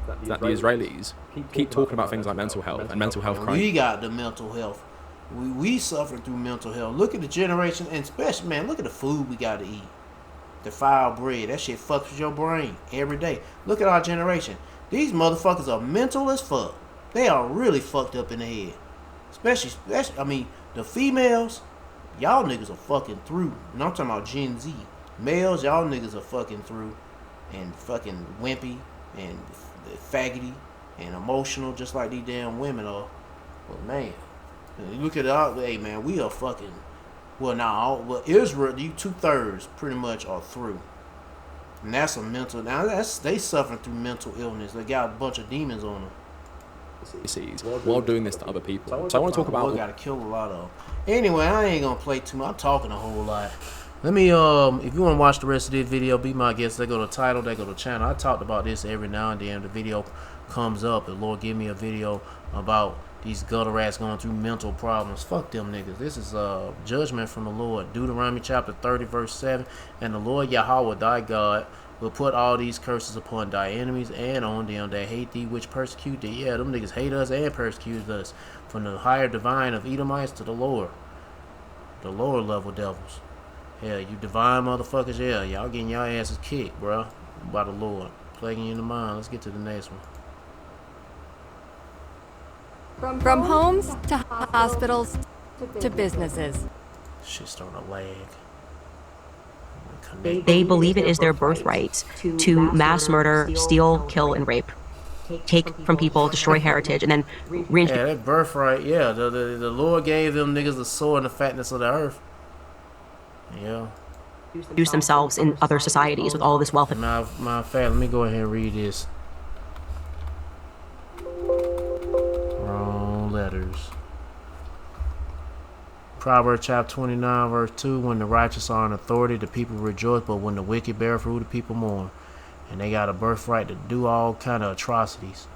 That the Israelis keep talking about things like mental health and mental health crisis. We got the mental health. We suffer through mental health. Look at the generation, and especially, man, look at the food we got to eat. The foul bread, that shit fucks with your brain every day. Look at our generation. These motherfuckers are mental as fuck. They are really fucked up in the head. Especially, the females, y'all niggas are fucking through. And I'm talking about Gen Z. Males, y'all niggas are fucking through. And fucking wimpy. And faggoty. And emotional, just like these damn women are. But man, look at it. Hey man, we are fucking... Israel, you 2/3 pretty much are through. And that's a mental... Now, they suffering through mental illness. They got a bunch of demons on them. While doing this to other people. So I want to talk about... We got to kill a lot of them. Anyway, I ain't going to play too much. I'm talking a whole lot. Let me, if you want to watch the rest of this video, be my guest. They go to title, they go to channel. I talked about this every now and then. The video comes up. The Lord give me a video about these gutter rats going through mental problems. Fuck them niggas. This is judgment from the Lord. Deuteronomy chapter 30 verse 7. And the Lord Yahweh thy God will put all these curses upon thy enemies and on them that hate thee, which persecute thee. Yeah, them niggas hate us and persecute us. From the higher divine of Edomites to the lower level devils. Yeah, you divine motherfuckers, yeah, y'all getting y'all asses kicked, bro, by the Lord. Plaguing you in the mind. Let's get to the next one. From homes to hospitals to businesses. Shit's starting to lag. They believe it is their birthright to mass murder, steal, kill, and rape. Take from people, destroy heritage, and then reintroduce. Yeah, that birthright. Yeah, the Lord gave them niggas the soil and the fatness of the earth. Yeah. Introduce themselves in other societies with all this wealth. Matter of fact, let me go ahead and read this. Wrong letters. Proverbs chapter 29, verse 2. When the righteous are in authority, the people rejoice, but when the wicked bear fruit, the people mourn. And they got a birthright to do all kind of atrocities.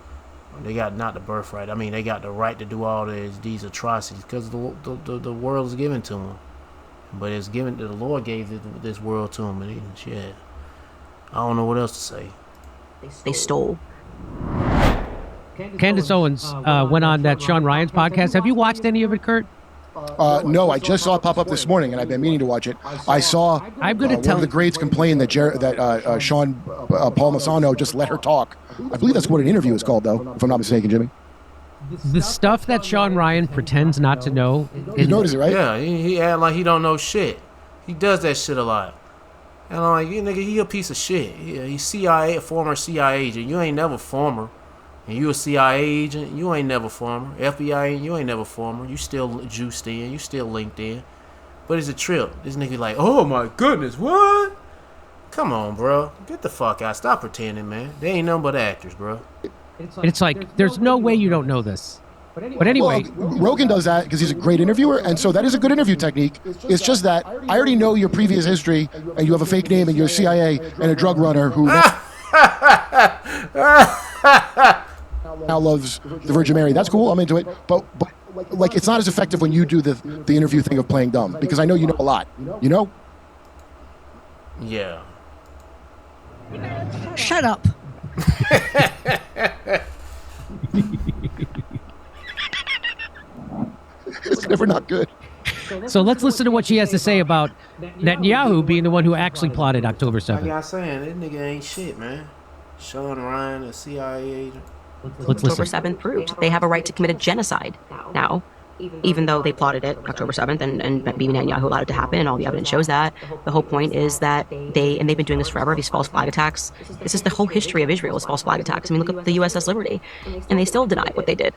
They got not the birthright. I mean, they got the right to do all these atrocities because the world is given to them. But it's given. The Lord gave this world to them, and shit. I don't know what else to say. They stole. Candace Owens went on that Sean Ryan's podcast. Have you watched any of it, Kurt? No, I just saw it pop up this morning, and I've been meaning to watch it. I saw I'm going to one of the grades complain that Sean Paul Masano just let her talk. I believe that's what an interview is called, though, if I'm not mistaken, Jimmy. The stuff that Sean Ryan pretends not to know. You notice it, right? Yeah, he act like he don't know shit. He does that shit a lot. And I'm like, you nigga, he a piece of shit. He's CIA, a former CIA agent. You ain't never former. And you a CIA agent, you ain't never former. FBI, you ain't never former. You still juiced in, you still linked in. But it's a trip. This nigga like, oh my goodness, what? Come on, bro. Get the fuck out. Stop pretending, man. They ain't nothing but actors, bro. It's like, there's no way you don't know this. But anyway. Well, Rogan does that because he's a great interviewer, and so that is a good interview technique. It's just that I already know your previous history, and you have a fake name, and you're CIA and a drug runner who now loves the Virgin Mary. That's cool. I'm into it. But like, it's not as effective when you do the interview thing of playing dumb, because I know you know a lot. You know? Yeah. Shut up. It's never not good. So let's listen to what she has to say about Netanyahu being the one who actually plotted October 7th. Like I saying, that nigga ain't shit, man. Sean Ryan, a CIA agent. October 7th proved they have a right to commit a genocide now, even though they plotted it October 7th and Bibi Netanyahu allowed it to happen, and all the evidence shows that. The whole point is that they've been doing this forever, these false flag attacks. This is the whole history of Israel, is false flag attacks. I mean, look at the USS Liberty, and they still deny what they did,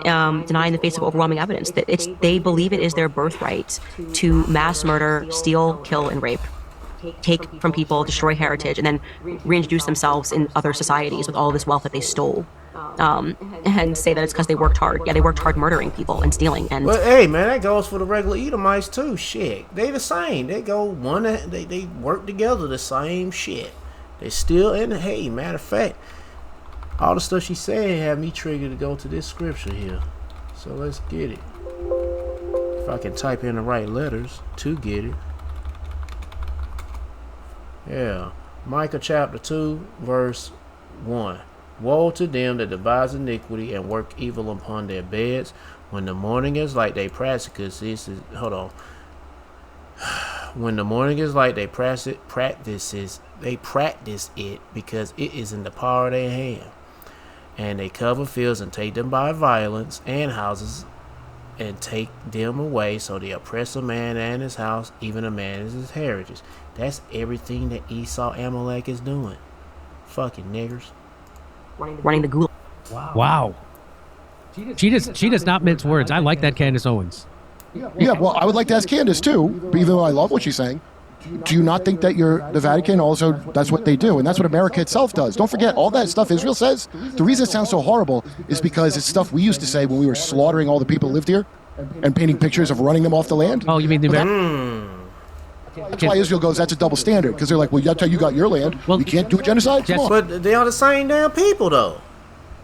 deny in the face of overwhelming evidence. That they believe it is their birthright to mass murder, steal, kill, and rape. Take from people, destroy heritage, and then reintroduce themselves in other societies with all this wealth that they stole. And say that it's because they worked hard. Yeah, they worked hard murdering people and stealing. And but hey, man, that goes for the regular Edomites too. Shit, they the same. They go one. They work together. The same shit. They still. And hey, matter of fact, all the stuff she said had me triggered to go to this scripture here. So let's get it. If I can type in the right letters to get it. Yeah, Micah chapter 2, verse 1. Woe to them that devise iniquity and work evil upon their beds. When the morning is light, they practice this. Hold on. When the morning is light, they practice it because it is in the power of their hand. And they cover fields and take them by violence, and houses and take them away. So they oppress a man and his house, even a man and his heritage. That's everything that Esau Amalek is doing. Fucking niggers. Running the gulag. Wow. She does not mince words. I like that, Candace Owens. Yeah, well, I would like to ask Candace too, even though I love what she's saying. Do you not think that the Vatican also, that's what they do, and that's what America itself does? Don't forget, all that stuff Israel says, the reason it sounds so horrible is because it's stuff we used to say when we were slaughtering all the people who lived here and painting pictures of running them off the land. Oh, you mean the That's why Israel goes, that's a double standard, because they're like, well, that's how you got your land. Well, you can't do a genocide? Come on. But they are the same damn people, though.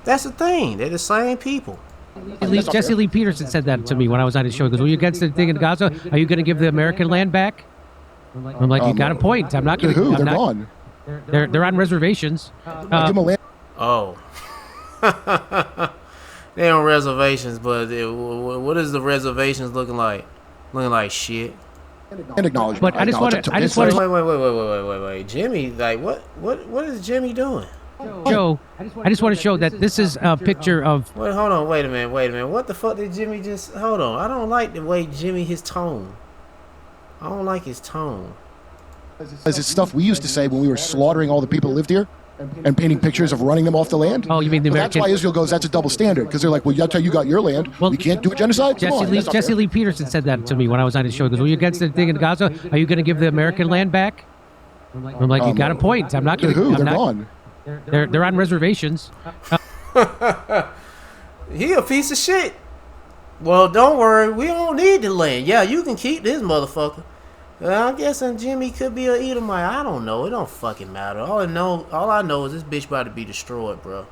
That's the thing. They're the same people. Jesse Lee Peterson said that to me when I was on his show. He goes, well, you against the thing in Gaza? Are you going to give the American land back? I'm like, you got a point. I'm not going to. They're gone. They're on reservations. Give them a land. Oh. They're on reservations, but what is the reservations looking like? Looking like shit. And acknowledgement. But I just want to. Wait. Jimmy, like, what is Jimmy doing? Joe, I just want to show that this is a picture of. Wait, hold on. Wait a minute. What the fuck did Jimmy just? Hold on. I don't like the way his tone. I don't like his tone. It's stuff we used to say when we were slaughtering all the people who lived here and painting pictures of running them off the land. Oh, you mean the American? That's why Israel goes, that's a double standard, because they're like, well, that's how you got your land. We can't do a genocide? Come on, Jesse Lee Peterson said that to me when I was on his show. He goes, were you against the thing in Gaza? Are you going to give the American land back? I'm like, you got a point. I'm not going to. They're gone. They're on reservations. He a piece of shit. Well, don't worry. We don't need the land. Yeah, you can keep this motherfucker. I'm guessing Jimmy could be an Edomite. I don't know. It don't fucking matter. All I know is this bitch about to be destroyed, bro.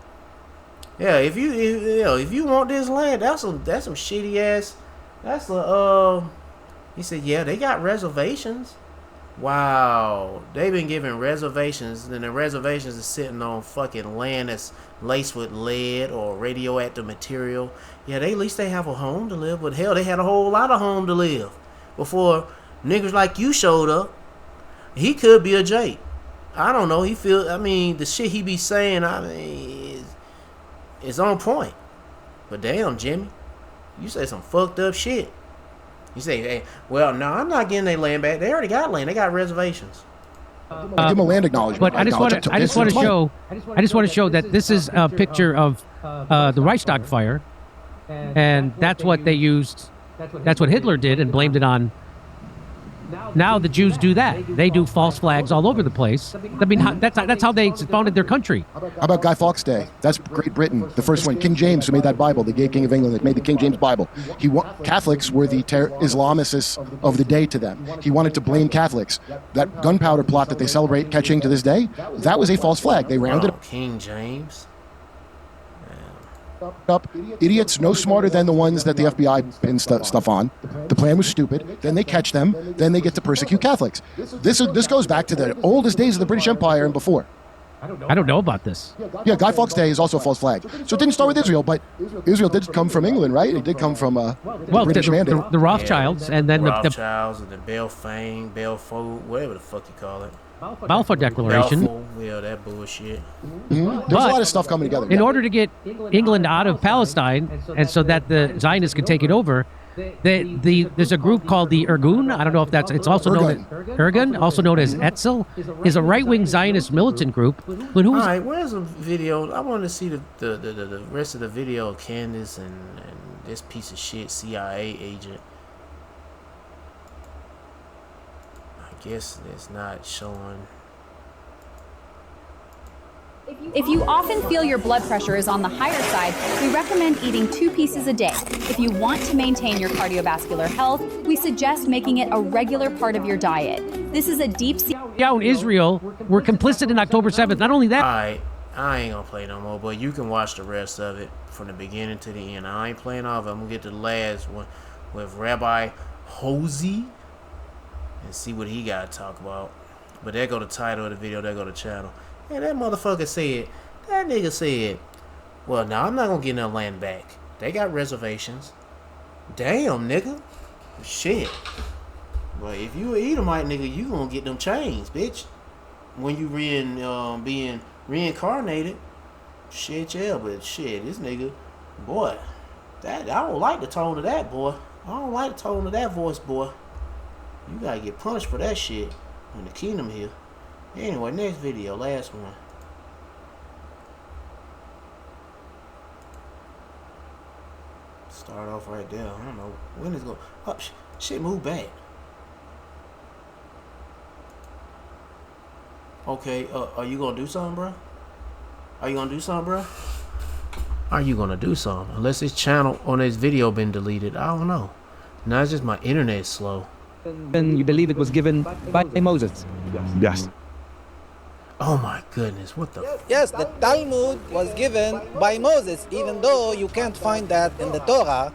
Yeah, if you want this land, that's some shitty ass. That's a He said, yeah, they got reservations. Wow, they've been given reservations, and the reservations is sitting on fucking land that's laced with lead or radioactive material. Yeah, at least they have a home to live. But hell, they had a whole lot of home to live before niggas like you showed up. He could be a Jake. I don't know. The shit he be saying, is on point. But damn, Jimmy, you say some fucked up shit. You say, hey, well, no, I'm not getting their land back. They already got land. They got reservations. Give them a land acknowledgement. But I just want to show that this is a picture of the Reichstag fire, and that's what they used. That's what Hitler did and blamed it on. Now the Jews do that. They do false flags all over the place. I mean, that's how they founded their country. How about Guy Fawkes Day? That's Great Britain. The first one, King James, who made that Bible, the gay king of England that made the King James Bible. Catholics were the Islamicists of the day to them. He wanted to blame Catholics. That gunpowder plot that they celebrate catching to this day, that was a false flag. They rounded up King James. Up idiots no smarter than the ones that the FBI pinned stuff on. The plan was stupid. Then they catch them. Then they get to persecute Catholics. This goes back to the oldest days of the British Empire and before. I don't know about this. Yeah, Guy Fawkes Day is also a false flag. So it didn't start with Israel, but Israel did come from England, right? It did come from the British mandate. The Rothschilds, and then Rothschilds and the Belfang, Belfort, whatever the fuck you call it. Balfour Declaration. Yeah, that bullshit. There's a lot of stuff coming together. In order to get England out of Palestine, and so that the Zionists can take it over, there's a group called the Irgun. I don't know if it's also known as Irgun, also known as Etzel, is a right-wing Zionist militant group. But all right, where's the video? I want to see the rest of the video of Candace and this piece of shit CIA agent. I guess it's not showing. If you often feel your blood pressure is on the higher side, we recommend eating 2 pieces a day. If you want to maintain your cardiovascular health, we suggest making it a regular part of your diet. This is a deep sea. Yeah, in Israel, we're complicit in October 7th. Not only that. Alright, I ain't gonna play no more, but you can watch the rest of it from the beginning to the end. I ain't playing all of it. I'm gonna get to the last one with Rabbi Hosey and see what he got to talk about. But there go the title of the video, there go the channel. And that motherfucker said, that nigga said, well, now I'm not gonna get no land back. They got reservations. Damn, nigga. Shit. But if you an Edomite, nigga, you gonna get them chains, bitch. When you being reincarnated. Shit, yeah, but shit, this nigga, boy, I don't like the tone of that, boy. I don't like the tone of that voice, boy. You gotta get punished for that shit in the kingdom here. Anyway, next video, last one. Start off right there. I don't know when it's going. Oh, shit, move back. Okay, are you gonna do something, bro? Are you gonna do something, bro? Are you gonna do something? Unless this channel on this video been deleted, I don't know. Now it's just my internet slow. And you believe it was given by Moses? Yes. Oh my goodness, what the? Yes, the Talmud was given by Moses, even though you can't find that in the Torah,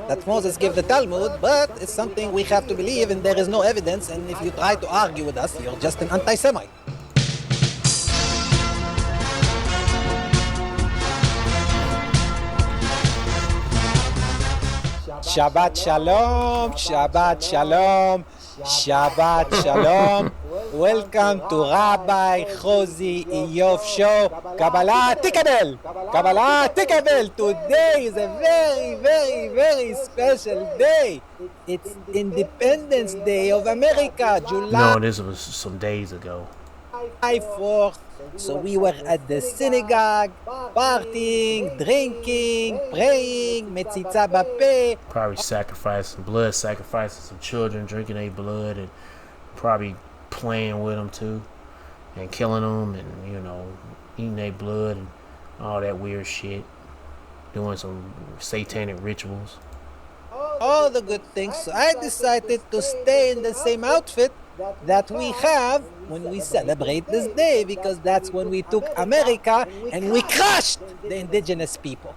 that Moses gave the Talmud, but it's something we have to believe, and there is no evidence, and if you try to argue with us, you're just an anti-Semite. Shabbat Shalom, Shabbat Shalom. Shabbat Shalom. Welcome to Rabbi Josie Iyov show. Kabbalah Tikabel. Kabbalah Tikabel. Today is a very, very, very special day. It's Independence Day of America, July. No, this was some days ago. 4th. So we were at the synagogue, partying, drinking, praying, metzitza bapeh. Probably sacrificing blood, sacrificing some children, drinking their blood, and probably playing with them too, and killing them, and you know, eating their blood and all that weird shit, doing some satanic rituals. All the good things. So I decided to stay in the same outfit that we have when we celebrate this day, because that's when we took America and we crushed the indigenous people.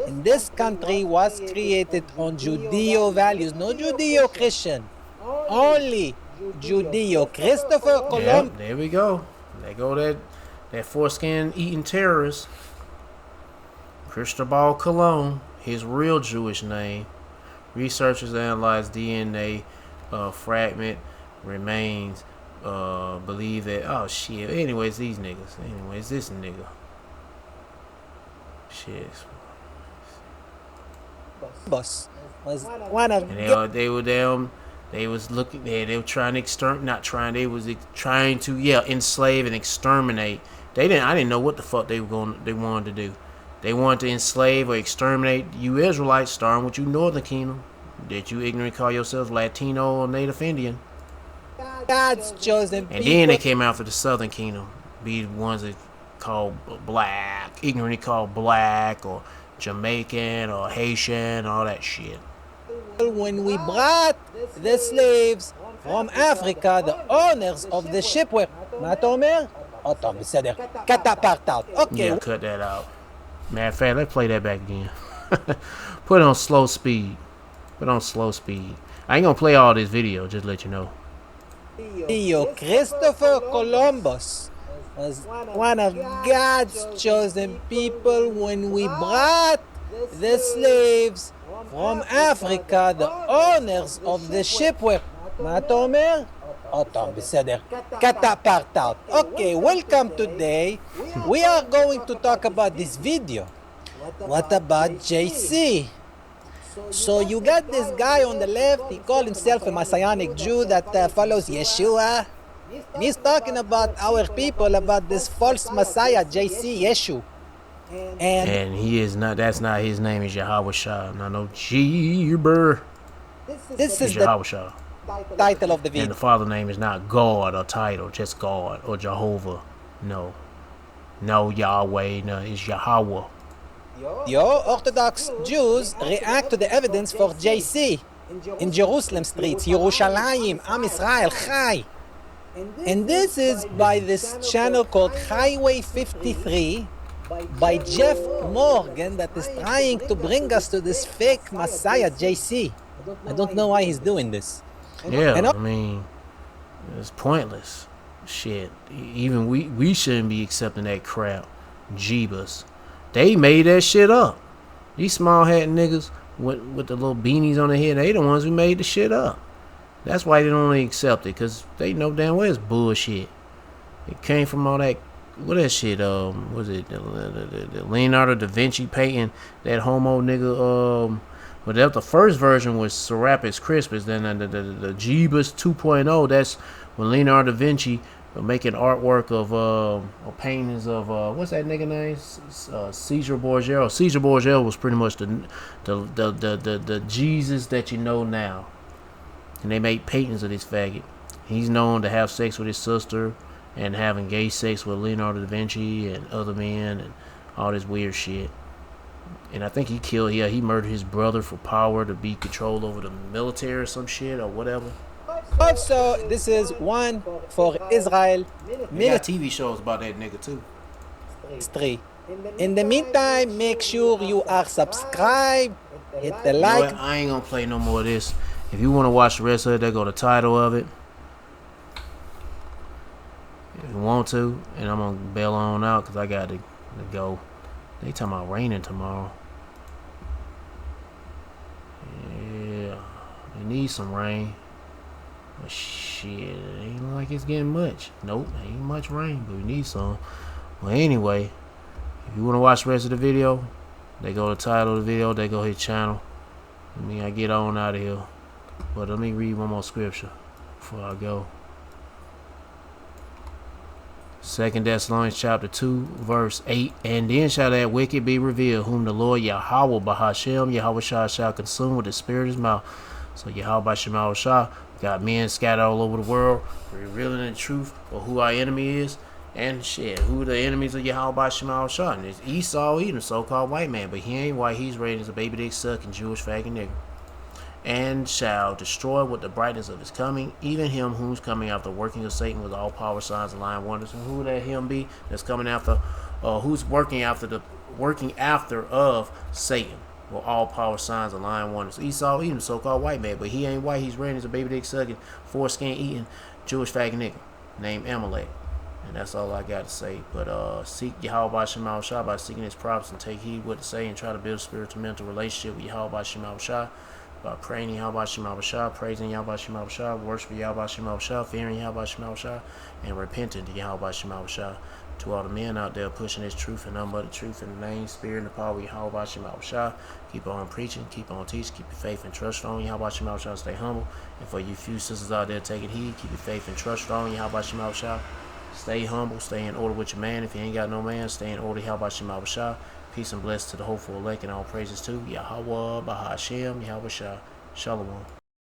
And this country was created on Judeo values, no Judeo-Christian, only Judeo. Christopher Columbus. Yep, there we go. There go that foreskin eating terrorist, Cristobal Colon, his real Jewish name. Researchers analyzed DNA fragment remains, believe that, oh shit, anyways, these niggas, anyways, this nigga, shit. Boss was one of and they was looking there, they were trying to they was trying to enslave and exterminate. I didn't know what the fuck they wanted to do. They wanted to enslave or exterminate you Israelites, starting with you Northern Kingdom, that you ignorant call yourselves Latino or Native Indian. God's chosen people. And then they came after the Southern Kingdom, be the ones that called black, ignorantly called black or Jamaican or Haitian, all that shit. When we brought the slaves from Africa, the owners of the ship were, מה אתה אומר? טוב, בסדר. cut that part out. Okay. Yeah, cut that out. Matter of fact, let's play that back again. Put it on slow speed. Put it on slow speed. I ain't gonna play all this video, just to let you know. Christopher Columbus was one of God's chosen people when we brought the slaves from Africa. The owners of the ship were, מה אתה אומר? טוב, בסדר. Cut that part out. Okay, welcome today. We are going to talk about this video. What about JC? So you got this guy on the left, he called himself a Messianic Jew that follows Yeshua. And he's talking about our people, about this false Messiah, JC, Yeshu. And he is not, that's not his name, is Yahweh Shah. Not no Jeber. This is Yahweh Shah. Title of the video. And the father name is not God or title, just God or Jehovah. No. No Yahweh, no, it's Yahweh. Orthodox Jews react to the evidence for JC in Jerusalem streets, Yerushalayim, Am Israel, Chai. And this is by this channel called Highway 53 by Jeff Morgan that is trying to bring us to this fake Messiah, JC. I don't know why he's doing this. Yeah, I mean, it's pointless. Shit. Even we shouldn't be accepting that crap. Jeebus. They made that shit up. These small hat niggas with the little beanies on their head, they the ones who made the shit up. That's why they don't really accept it, because they know damn well it's bullshit. It came from all that, what that shit, was it the Leonardo da Vinci painting, that homo nigga, but that the first version was Serapis Crispus, then the Jeebus 2.0, that's when Leonardo da Vinci making artwork of or paintings of what's that nigga name? Caesar Borgia. Caesar Borgia was pretty much the Jesus that you know now. And they made paintings of this faggot. He's known to have sex with his sister and having gay sex with Leonardo da Vinci and other men and all this weird shit. And I think he murdered his brother for power to be control over the military or some shit or whatever. Also, this is one for Israel. They got TV shows about that nigga too. 3. In the meantime, make sure you are subscribed, hit the like. You know, I ain't gonna play no more of this. If you want to watch the rest of it, there go the title of it. If you want to, and I'm gonna bail on out because I got to go. They talking about raining tomorrow. Yeah, they need some rain. But shit, it ain't like it's getting much. Nope, ain't much rain, but we need some. Well, anyway, if you want to watch the rest of the video, they go to the title of the video, they go his channel. I get on out of here. But let me read one more scripture before I go. 2 Thessalonians chapter 2, verse 8. And then shall that wicked be revealed, whom the Lord Yahweh Bahashem Yahweh shall consume with the spirit of his mouth. So Yahweh Shema Shah got men scattered all over the world, revealing the truth of who our enemy is. And shit, who the enemies of Yahweh Shema Shah. And it's Esau, Edom, so-called white man. But he ain't white, he's raised as a baby dick sucking Jewish faggot nigga. And shall destroy with the brightness of his coming, even him who's coming after working of Satan with all power, signs, and lying wonders. And who that him be that's coming after, who's working after of Satan with all power, signs, and lying wonders. Esau, Edom, so-called white man, but he ain't white. He's raised as a baby dick sucking, foreskin eating Jewish faggot nigga named Amalek. And that's all I got to say. But seek Yahweh Shema Shah by seeking his prophets and take heed what to say and try to build a spiritual mental relationship with Yahweh Shema Shah. By praying Yahweh Shema Shah, praising Yahweh Shema Shah, worshiping Yahweh Shema Shah, fearing Yahweh Shema Shah, and repenting to Yahweh Shema Shah. To all the men out there pushing this truth and none but the truth in the name, spirit, and the power of Yahweh Shema Shah. Keep on preaching, keep on teaching, keep your faith and trust strong. Yahweh Shema Shah, stay humble. And for you few sisters out there taking heed, keep your faith and trust strong. Yahweh Shema Shah. Stay humble, stay in order with your man. If you ain't got no man, stay in order. Yahweh Shema Shah. Peace and blessings to the hopeful elect and all praises to Yahweh Bahashem Yahweh Shah. Shalom.